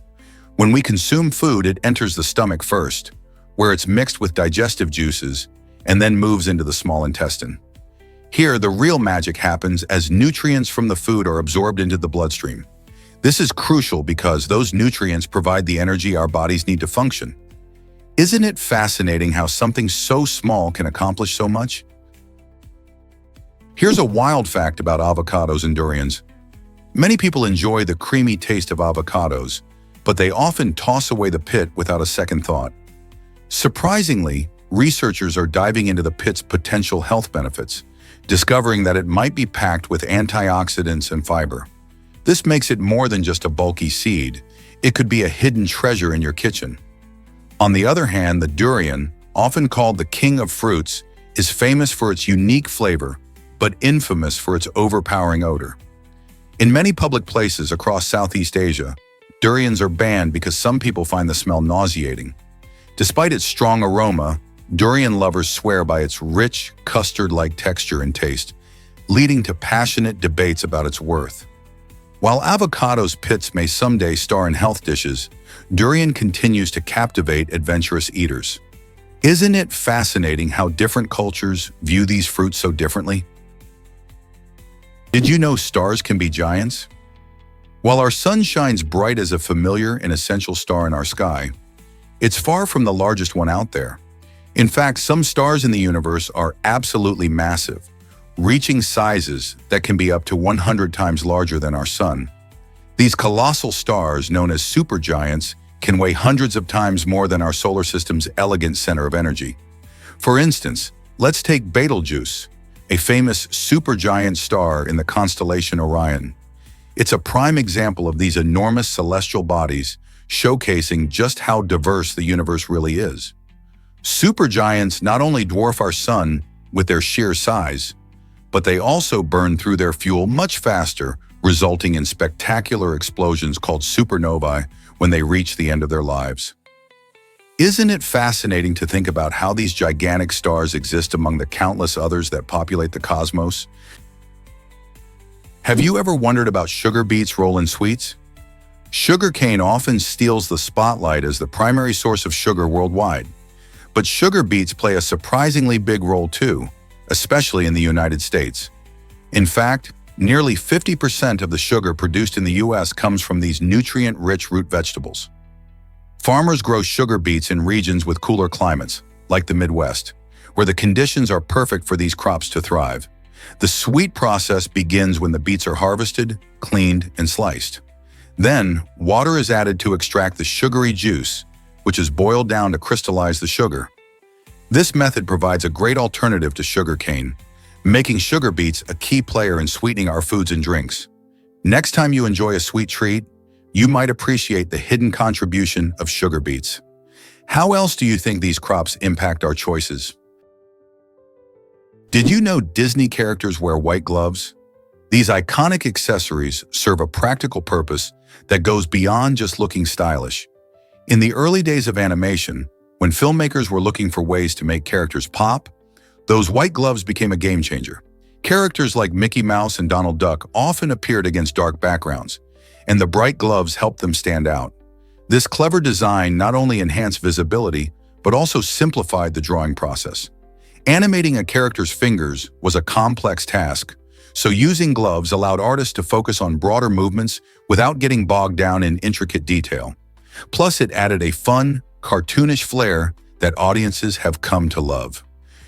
S1: When we consume food, it enters the stomach first, where it's mixed with digestive juices, and then moves into the small intestine. Here, the real magic happens as nutrients from the food are absorbed into the bloodstream. This is crucial because those nutrients provide the energy our bodies need to function. Isn't it fascinating how something so small can accomplish so much? Here's a wild fact about avocados and durians. Many people enjoy the creamy taste of avocados, but they often toss away the pit without a second thought. Surprisingly, researchers are diving into the pit's potential health benefits, discovering that it might be packed with antioxidants and fiber. This makes it more than just a bulky seed. It could be a hidden treasure in your kitchen. On the other hand, the durian, often called the king of fruits, is famous for its unique flavor, but infamous for its overpowering odor. In many public places across Southeast Asia, durians are banned because some people find the smell nauseating. Despite its strong aroma, durian lovers swear by its rich, custard-like texture and taste, leading to passionate debates about its worth. While avocado's pits may someday star in health dishes, durian continues to captivate adventurous eaters. Isn't it fascinating how different cultures view these fruits so differently? Did you know stars can be giants? While our sun shines bright as a familiar and essential star in our sky, it's far from the largest one out there. In fact, some stars in the universe are absolutely massive, reaching sizes that can be up to 100 times larger than our sun. These colossal stars, known as supergiants, can weigh hundreds of times more than our solar system's elegant center of energy. For instance, let's take Betelgeuse, a famous supergiant star in the constellation Orion. It's a prime example of these enormous celestial bodies, showcasing just how diverse the universe really is. Supergiants not only dwarf our sun with their sheer size, but they also burn through their fuel much faster, resulting in spectacular explosions called supernovae when they reach the end of their lives. Isn't it fascinating to think about how these gigantic stars exist among the countless others that populate the cosmos? Have you ever wondered about sugar beets' role in sweets? Sugarcane often steals the spotlight as the primary source of sugar worldwide. But sugar beets play a surprisingly big role too, especially in the United States. In fact, nearly 50% of the sugar produced in the US comes from these nutrient-rich root vegetables. Farmers grow sugar beets in regions with cooler climates, like the Midwest, where the conditions are perfect for these crops to thrive. The sweet process begins when the beets are harvested, cleaned, and sliced. Then, water is added to extract the sugary juice, which is boiled down to crystallize the sugar. This method provides a great alternative to sugarcane, making sugar beets a key player in sweetening our foods and drinks. Next time you enjoy a sweet treat, you might appreciate the hidden contribution of sugar beets. How else do you think these crops impact our choices? Did you know Disney characters wear white gloves? These iconic accessories serve a practical purpose that goes beyond just looking stylish. In the early days of animation, when filmmakers were looking for ways to make characters pop, those white gloves became a game changer. Characters like Mickey Mouse and Donald Duck often appeared against dark backgrounds, and the bright gloves helped them stand out. This clever design not only enhanced visibility, but also simplified the drawing process. Animating a character's fingers was a complex task, so using gloves allowed artists to focus on broader movements without getting bogged down in intricate detail. Plus, it added a fun, cartoonish flair that audiences have come to love.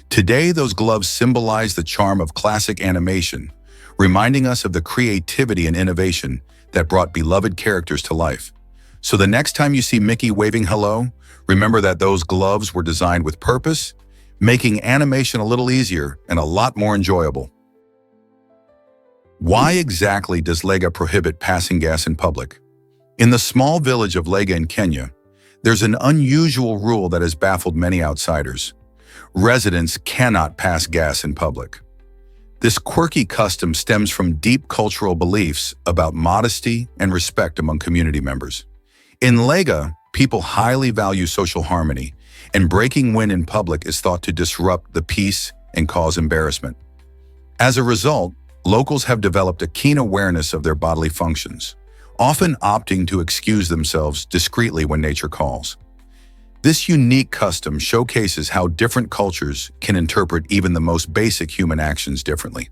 S1: Today, those gloves symbolize the charm of classic animation, reminding us of the creativity and innovation that brought beloved characters to life. So the next time you see Mickey waving hello, remember that those gloves were designed with purpose, making animation a little easier and a lot more enjoyable. Why exactly does Lega prohibit passing gas in public? In the small village of Lega in Kenya, there's an unusual rule that has baffled many outsiders. Residents cannot pass gas in public. This quirky custom stems from deep cultural beliefs about modesty and respect among community members. In Lega, people highly value social harmony, and breaking wind in public is thought to disrupt the peace and cause embarrassment. As a result, locals have developed a keen awareness of their bodily functions, often opting to excuse themselves discreetly when nature calls. This unique custom showcases how different cultures can interpret even the most basic human actions differently.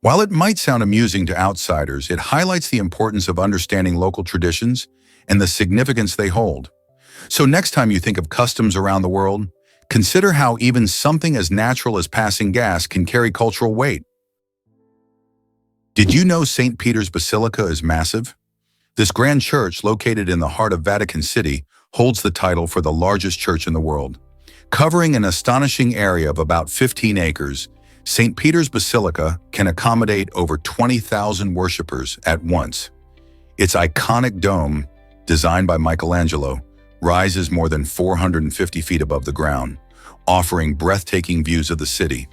S1: While it might sound amusing to outsiders, it highlights the importance of understanding local traditions and the significance they hold. So next time you think of customs around the world, consider how even something as natural as passing gas can carry cultural weight. Did you know St. Peter's Basilica is massive? This grand church, located in the heart of Vatican City, holds the title for the largest church in the world. Covering an astonishing area of about 15 acres, St. Peter's Basilica can accommodate over 20,000 worshippers at once. Its iconic dome, designed by Michelangelo, rises more than 450 feet above the ground, offering breathtaking views of the city.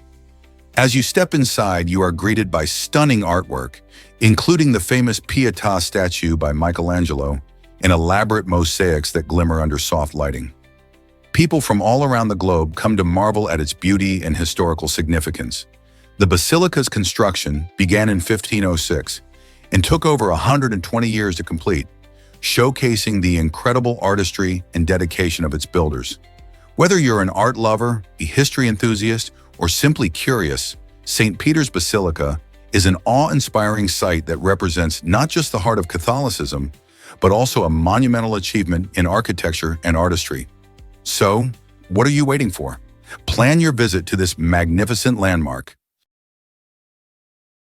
S1: As you step inside, you are greeted by stunning artwork, including the famous Pietà statue by Michelangelo and elaborate mosaics that glimmer under soft lighting. People from all around the globe come to marvel at its beauty and historical significance. The basilica's construction began in 1506 and took over 120 years to complete, showcasing the incredible artistry and dedication of its builders. Whether you're an art lover, a history enthusiast, or simply curious, St. Peter's Basilica is an awe-inspiring site that represents not just the heart of Catholicism, but also a monumental achievement in architecture and artistry. So, what are you waiting for? Plan your visit to this magnificent landmark